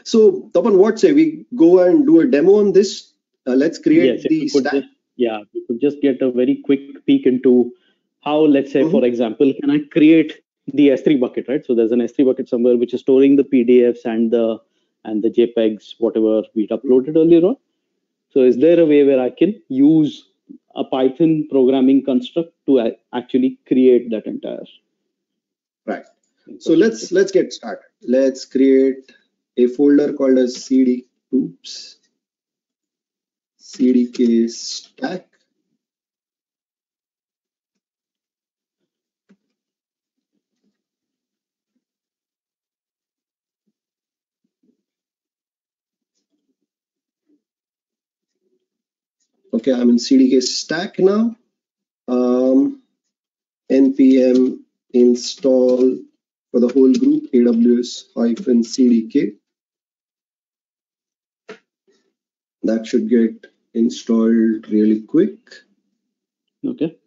So Tapan, what say we go and do a demo on this? Let's create the stack. We could just get a very quick peek into how, let's say, for example, can I create the S3 bucket, right? So there's an S3 bucket somewhere which is storing the PDFs and the JPEGs, whatever we uploaded earlier on. So is there a way where I can use a Python programming construct to actually create that entire? Right. So let's get started. Let's create a folder called as CDK stack. Okay, I'm in CDK stack now. npm install for the whole group AWS-CDK. That should get installed really quick. Okay.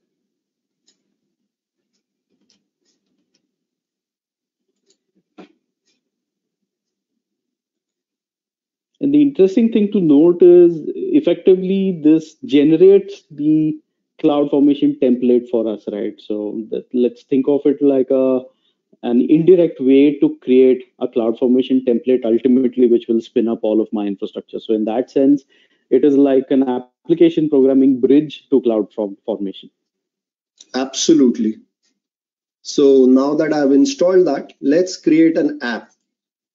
And the interesting thing to note is effectively this generates the CloudFormation template for us, right? So let's think of it like a an indirect way to create a CloudFormation template ultimately, which will spin up all of my infrastructure. So in that sense, it is like an application programming bridge to CloudFormation. Absolutely. So now that I've installed that, let's create an app.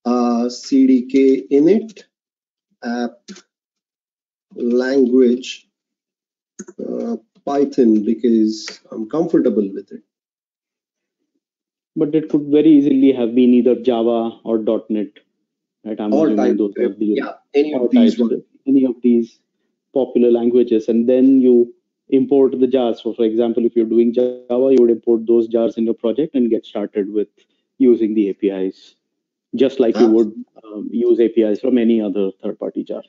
CDK init app language Python, because I'm comfortable with it. But it could very easily have been either Java or .NET, right? I'm Or assuming those are TypeScript. the Yeah, any or of these ones. TypeScript, any of these popular languages, and then you import the jars. So, for example, if you're doing Java, you would import those jars in your project and get started with using the APIs, just like you would use APIs from any other third-party jar.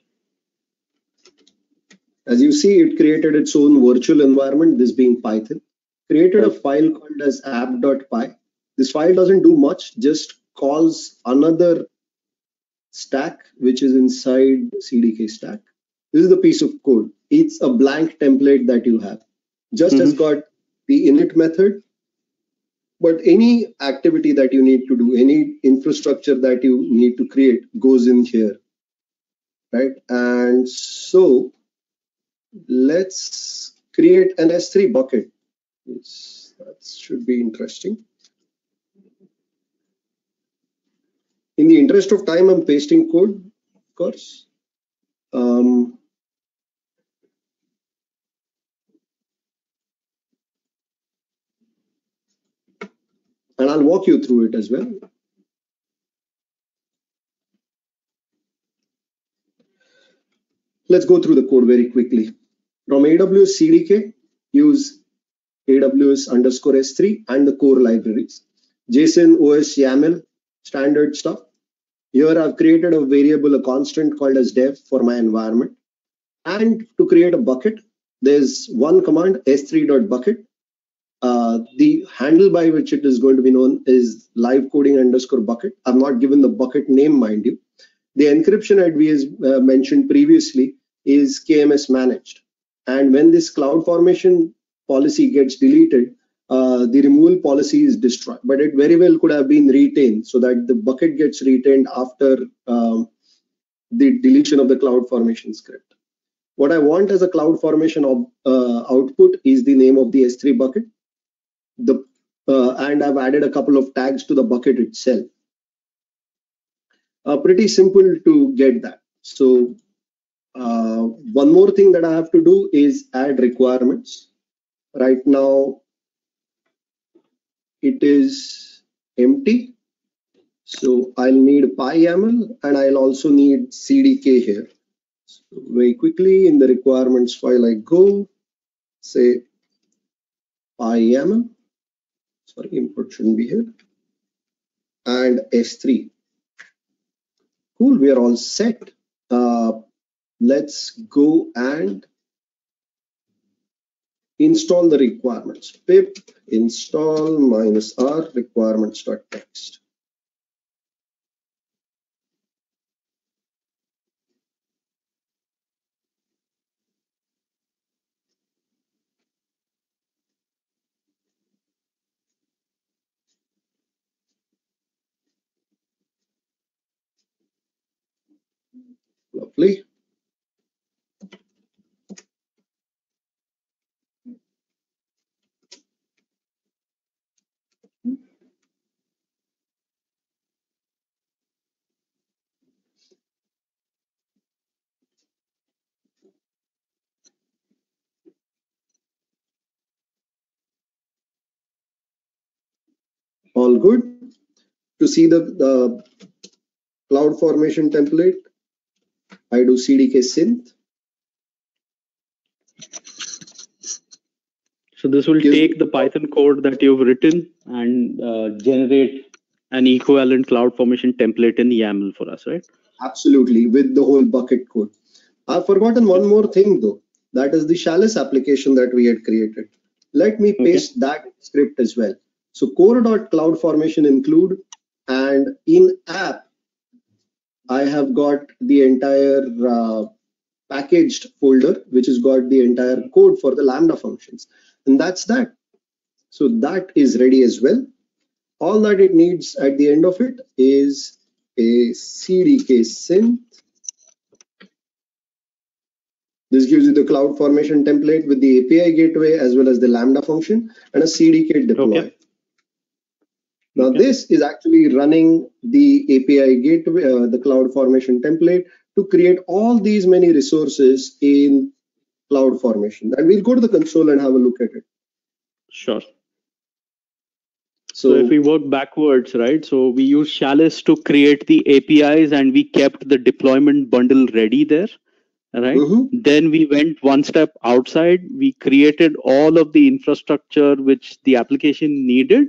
As you see, it created its own virtual environment, this being Python. Created a file called as app.py. This file doesn't do much, just calls another stack, which is inside CDK stack. This is the piece of code. It's a blank template that you have. Just has got the init method, but any activity that you need to do, any infrastructure that you need to create goes in here, right? And so let's create an S3 bucket. That should be interesting. In the interest of time, I'm pasting code, of course. And I'll walk you through it as well. Let's go through the code very quickly. From AWS CDK, use AWS _ S3 and the core libraries. JSON, OS, YAML, standard stuff. Here I've created a variable, a constant called as dev for my environment. And to create a bucket, there's one command, s3.bucket. The handle by which it is going to be known is live coding _ bucket. I've not given the bucket name, mind you. The encryption ID, as mentioned previously, is KMS managed. And when this CloudFormation policy gets deleted, the removal policy is destroyed. But it very well could have been retained so that the bucket gets retained after the deletion of the CloudFormation script. What I want as a CloudFormation output is the name of the S3 bucket. And I've added a couple of tags to the bucket itself. Pretty simple to get that. So one more thing that I have to do is add requirements. Right now, it is empty. So I'll need PyYAML and I'll also need CDK here. So very quickly in the requirements file, I go, say PyYAML. Sorry, input shouldn't be here. And S3. Cool, we are all set. Let's go and install the requirements. Pip install -r requirements.txt. Lovely. All good. To see the CloudFormation template, I do CDK synth. So this will take the Python code that you've written and generate an equivalent CloudFormation template in YAML for us, right? Absolutely, with the whole bucket code. I've forgotten one more thing though. That is the Chalice application that we had created. Let me paste that script as well. So core.cloudformation include, and in app, I have got the entire packaged folder, which has got the entire code for the Lambda functions. And that's that. So that is ready as well. all that it needs at the end of it is a CDK synth. This gives you the CloudFormation template with the API gateway as well as the Lambda function and a CDK deploy. Okay. Now this is actually running the API gateway, the CloudFormation template to create all these many resources in CloudFormation. And we'll go to the console and have a look at it. Sure. So if So we work backwards, right? So we use Chalice to create the APIs and we kept the deployment bundle ready there, right? Then we went one step outside. We created all of the infrastructure which the application needed.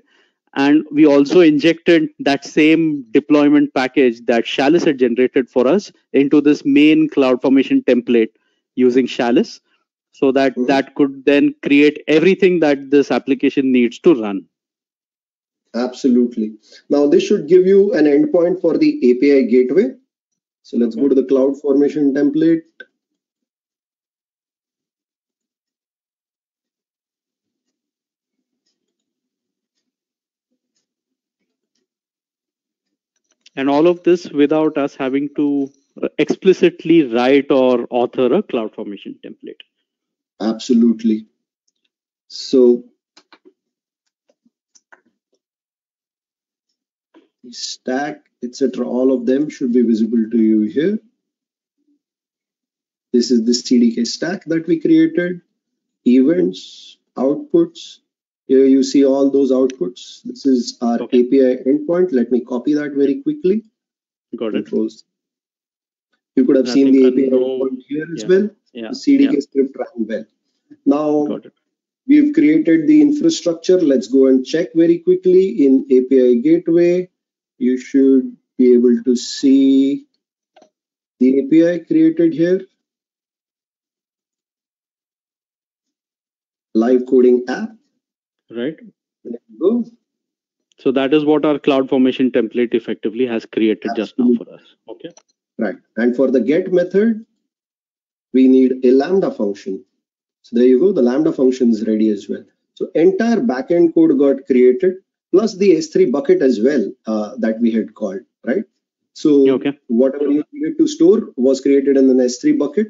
And we also injected that same deployment package that Chalice had generated for us into this main CloudFormation template using Chalice, so that that could then create everything that this application needs to run. Absolutely. Now this should give you an endpoint for the API gateway. So let's go to the CloudFormation template. And all of this without us having to explicitly write or author a CloudFormation template. Absolutely. So the stack, etc., all of them should be visible to you here. This is the CDK stack that we created. Events, outputs. Here you see all those outputs. This is our API endpoint. Let me copy that very quickly. Got it. Controls. You could have seen the API endpoint here as well. The CDK script ran well. Now we've created the infrastructure. Let's go and check very quickly in API gateway. You should be able to see the API created here. Live coding app. Right. There you go. So that is what our CloudFormation template effectively has created just now for us. Okay. Right. And for the get method, we need a Lambda function. So there you go. The Lambda function is ready as well. So entire backend code got created, plus the S3 bucket as well that we had called, right? So whatever you needed to store was created in an S3 bucket.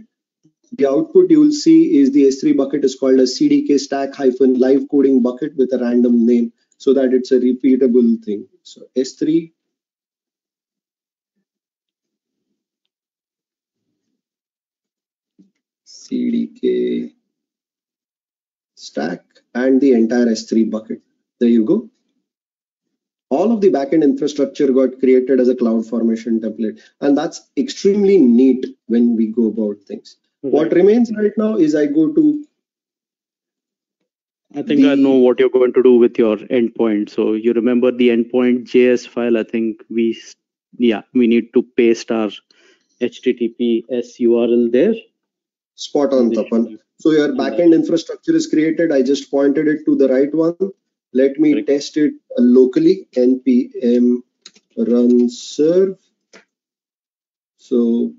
The output you will see is the S3 bucket is called a CDK stack - live coding bucket with a random name so that it's a repeatable thing. So S3 CDK stack and the entire S3 bucket. There you go. All of the backend infrastructure got created as a CloudFormation template, and that's extremely neat when we go about things. What remains right now is I go to. I think I know what you're going to do with your endpoint. So you remember the endpoint JS file. I think we need to paste our HTTPS URL there. Spot on, Tapan. So your backend infrastructure is created. I just pointed it to the right one. Let me test it locally. npm run serve. So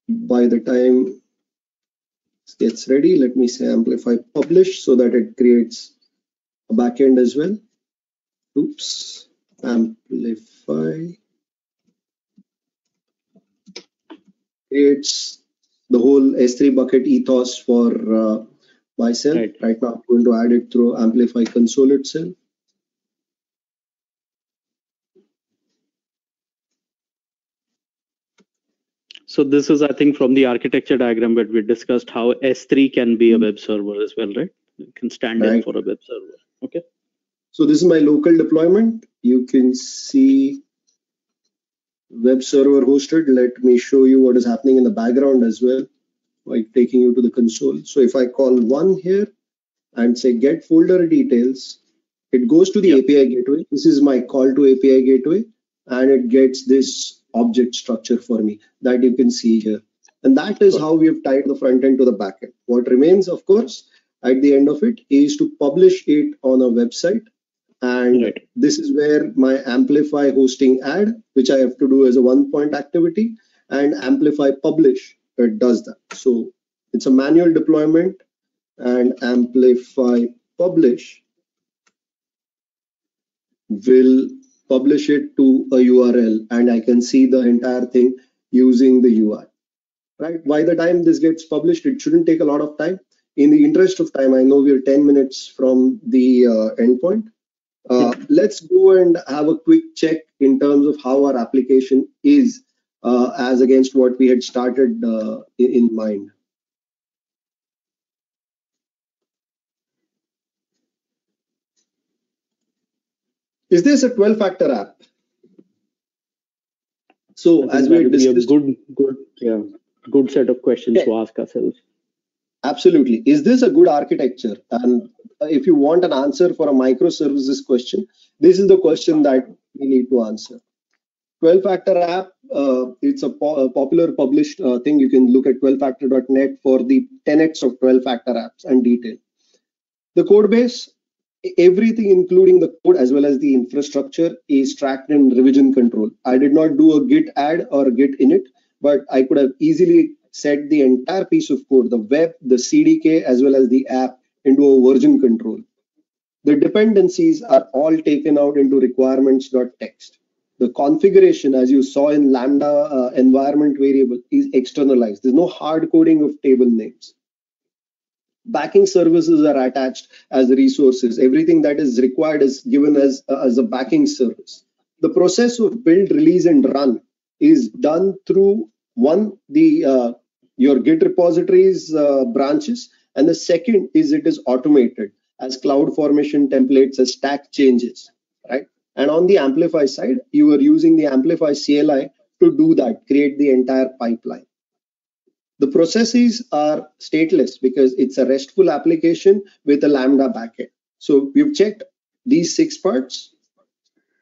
by the time it gets ready, let me say amplify publish so that it creates a backend as well. Oops, amplify creates the whole S3 bucket ethos for myself. Right now, I'm going to add it through amplify console itself. So this is, I think, from the architecture diagram that we discussed how S3 can be a web server as well, right? It can stand in for a web server. Okay. So this is my local deployment. You can see web server hosted. Let me show you what is happening in the background as well, like taking you to the console. So if I call one here and say get folder details, it goes to the API gateway. This is my call to API gateway, and it gets this object structure for me that you can see here. And that is how we have tied the front end to the back end. What remains, of course, at the end of it is to publish it on a website. And this is where my Amplify hosting add, which I have to do as a one-point activity, and Amplify publish, it does that. So it's a manual deployment, and Amplify publish will publish it to a URL, and I can see the entire thing using the UI. Right? By the time this gets published, it shouldn't take a lot of time. In the interest of time, I know we're 10 minutes from the endpoint. Let's go and have a quick check in terms of how our application is as against what we had started in mind. Is this a 12-factor app? So as we discussed, good set of questions to ask ourselves. Absolutely. Is this a good architecture? And if you want an answer for a microservices question, this is the question that we need to answer. 12-factor app, it's a popular published thing. You can look at 12factor.net for the tenets of 12-factor apps and detail. The code base, everything including the code as well as the infrastructure is tracked in revision control. I did not do a git add or a git init, but I could have easily set the entire piece of code, the web, the CDK, as well as the app into a version control. The dependencies are all taken out into requirements.txt. The configuration, as you saw in Lambda environment variable, is externalized. There's no hard coding of table names. Backing services are attached as resources. Everything that is required is given as a backing service. The process of build, release, and run is done through your Git repositories branches, and the second is it is automated as CloudFormation templates as stack changes, right? And on the Amplify side, you are using the Amplify CLI to do that, create the entire pipeline. The processes are stateless because it's a RESTful application with a Lambda backend. So we've checked these 6 parts.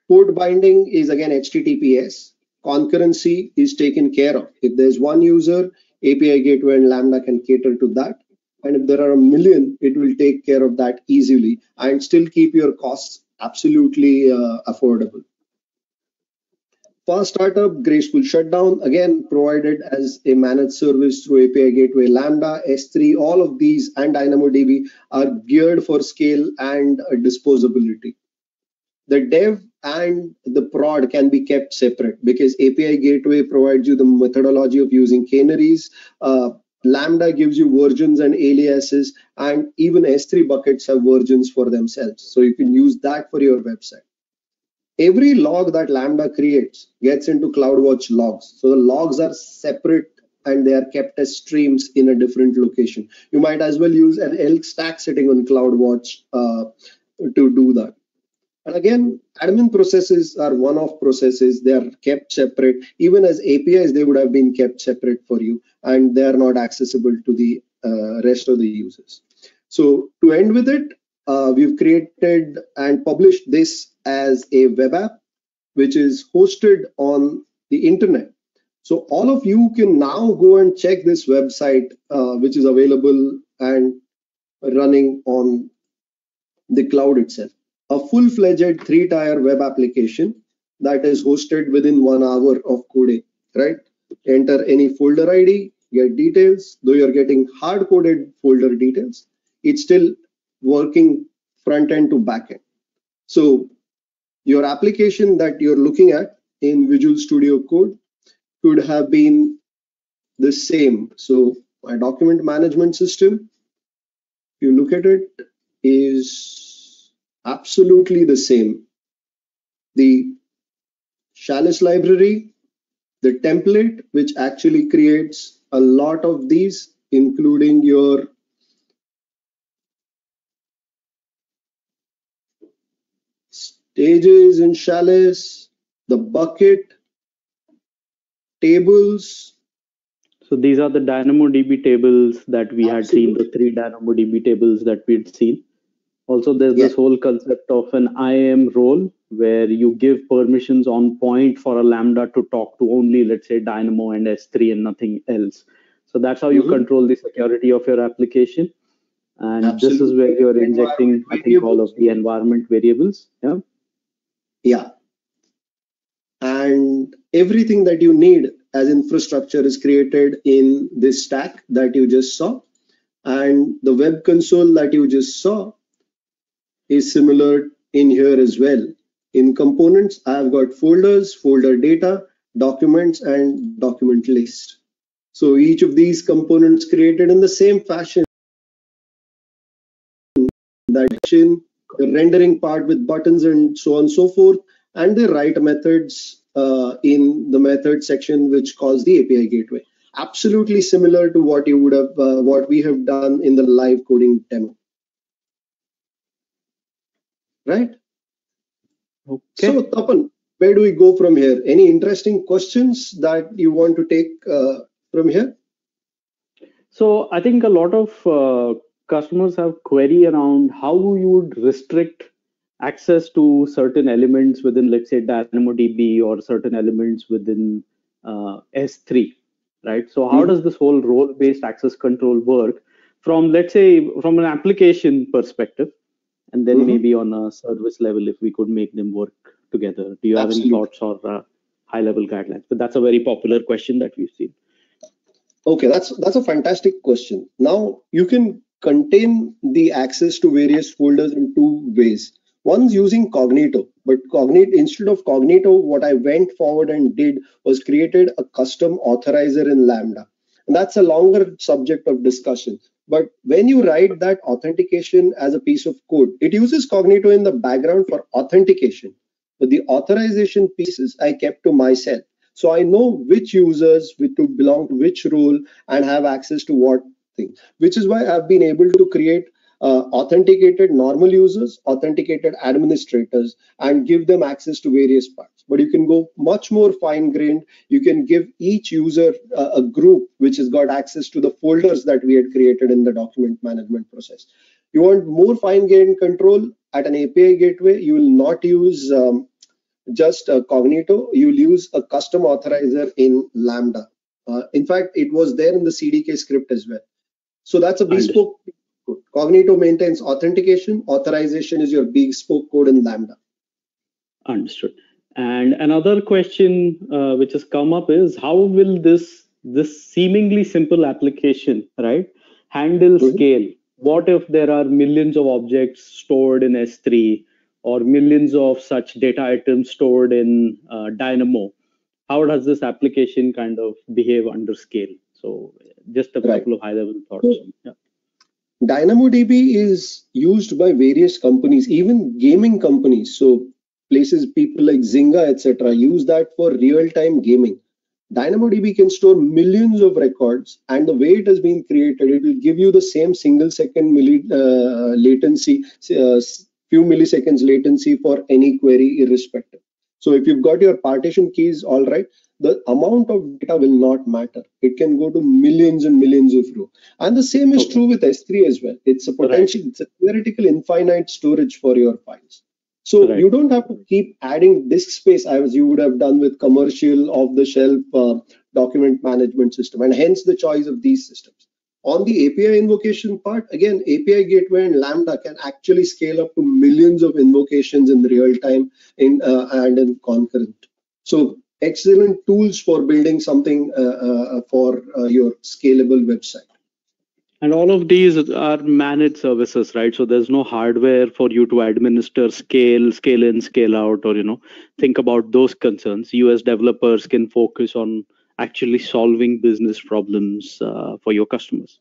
Port binding is again HTTPS. Concurrency is taken care of. If there's one user, API gateway and Lambda can cater to that. And if there are a million, it will take care of that easily and still keep your costs absolutely affordable. Fast startup, graceful shutdown, again provided as a managed service through API Gateway, Lambda, S3, all of these and DynamoDB are geared for scale and disposability. The dev and the prod can be kept separate because API Gateway provides you the methodology of using canaries. Lambda gives you versions and aliases, and even S3 buckets have versions for themselves. So you can use that for your website. Every log that Lambda creates gets into CloudWatch logs. So the logs are separate and they are kept as streams in a different location. You might as well use an Elk stack sitting on CloudWatch to do that. And again, admin processes are one-off processes. They are kept separate. Even as APIs, they would have been kept separate for you, and they are not accessible to the rest of the users. So to end with it, we've created and published this as a web app, which is hosted on the internet. So all of you can now go and check this website, which is available and running on the cloud itself. A full-fledged 3-tier web application that is hosted within 1 hour of coding, right? Enter any folder ID, get details. Though you're getting hard-coded folder details, it's still working front end to back end. So your application that you're looking at in Visual Studio Code could have been the same. So my document management system, if you look at it, is absolutely the same. The Chalice library, the template, which actually creates a lot of these, including your stages in Chalice, the bucket, tables. So these are the DynamoDB tables that we had seen, the Absolutely. 3 DynamoDB tables that we'd seen. Also, there's Yes. this whole concept of an IAM role where you give permissions on point for a Lambda to talk to only, let's say, Dynamo and S3 and nothing else. So that's how you Mhm. control the security of your application. And this is Absolutely. where you're injecting, I think, all of the environment variables. Yeah. Yeah. And everything that you need as infrastructure is created in this stack that you just saw. And the web console that you just saw is similar in here as well. In components, I've got folders, folder data, documents, and document list. So each of these components created in the same fashion, that the rendering part with buttons and so on and so forth, and the write methods in the method section, which calls the API gateway. Absolutely similar to what you would have, what we have done in the live coding demo, right? Okay. So Tapan, where do we go from here? Any interesting questions that you want to take from here? So I think a lot of customers have query around how you would restrict access to certain elements within, let's say, DynamoDB or certain elements within S3, right? So how does this whole role-based access control work from, let's say, from an application perspective, and then maybe on a service level, if we could make them work together? Do you have any thoughts or high-level guidelines? But that's a very popular question that we've seen. Okay, that's a fantastic question. Now you can contain the access to various folders in two ways. One's using Cognito, but instead of Cognito, what I went forward and did was created a custom authorizer in Lambda. And that's a longer subject of discussion. But when you write that authentication as a piece of code, it uses Cognito in the background for authentication. But the authorization pieces I kept to myself. So I know which users to belong to which role and have access to what thing, which is why I've been able to create authenticated normal users, authenticated administrators, and give them access to various parts. But you can go much more fine-grained. You can give each user a group which has got access to the folders that we had created in the document management process. You want more fine-grained control at an API gateway, you will not use just Cognito, you'll use a custom authorizer in Lambda. In fact, it was there in the CDK script as well. So that's a bespoke code. Cognito maintains authentication. Authorization is your bespoke code in Lambda. Understood. And another question which has come up is how will this seemingly simple application, right, handle scale? What if there are millions of objects stored in S3 or millions of such data items stored in Dynamo? How does this application kind of behave under scale? So just a couple of high-level thoughts. Yeah. DynamoDB is used by various companies, even gaming companies. So places people like Zynga, etc., use that for real-time gaming. DynamoDB can store millions of records, and the way it has been created, it will give you the same single-second latency, few milliseconds latency for any query, irrespective. So if you've got your partition keys all right, the amount of data will not matter. It can go to millions and millions of rows. And the same is true with S3 as well. It's a potential, it's a theoretical infinite storage for your files. So you don't have to keep adding disk space as you would have done with commercial off-the-shelf document management system, and hence the choice of these systems. On the API invocation part, again, API Gateway and Lambda can actually scale up to millions of invocations in real time and in concurrent. So excellent tools for building something for your scalable website. And all of these are managed services, right? So there's no hardware for you to administer scale in, scale out, or think about those concerns. You as developers can focus on actually solving business problems for your customers.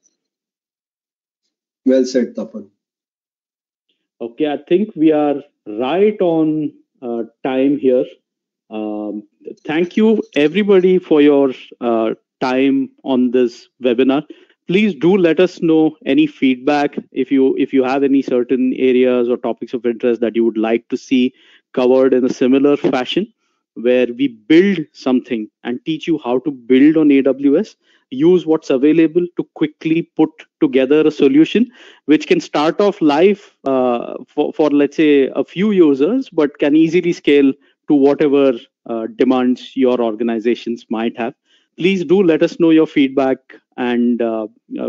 Well said, Tapan. Okay, I think we are right on time here. Thank you everybody for your time on this webinar. Please do let us know any feedback if you have any certain areas or topics of interest that you would like to see covered in a similar fashion. where we build something and teach you how to build on AWS, use what's available to quickly put together a solution which can start off live for let's say a few users, but can easily scale to whatever demands your organizations might have. Please do let us know your feedback, and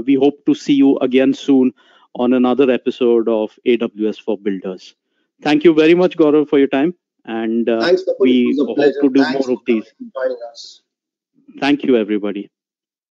we hope to see you again soon on another episode of AWS for Builders. Thank you very much, Gaurav, for your time, and Thanks, Kapil. It we was a hope pleasure. to do Thanks more for of these. joining us. Thank you, everybody.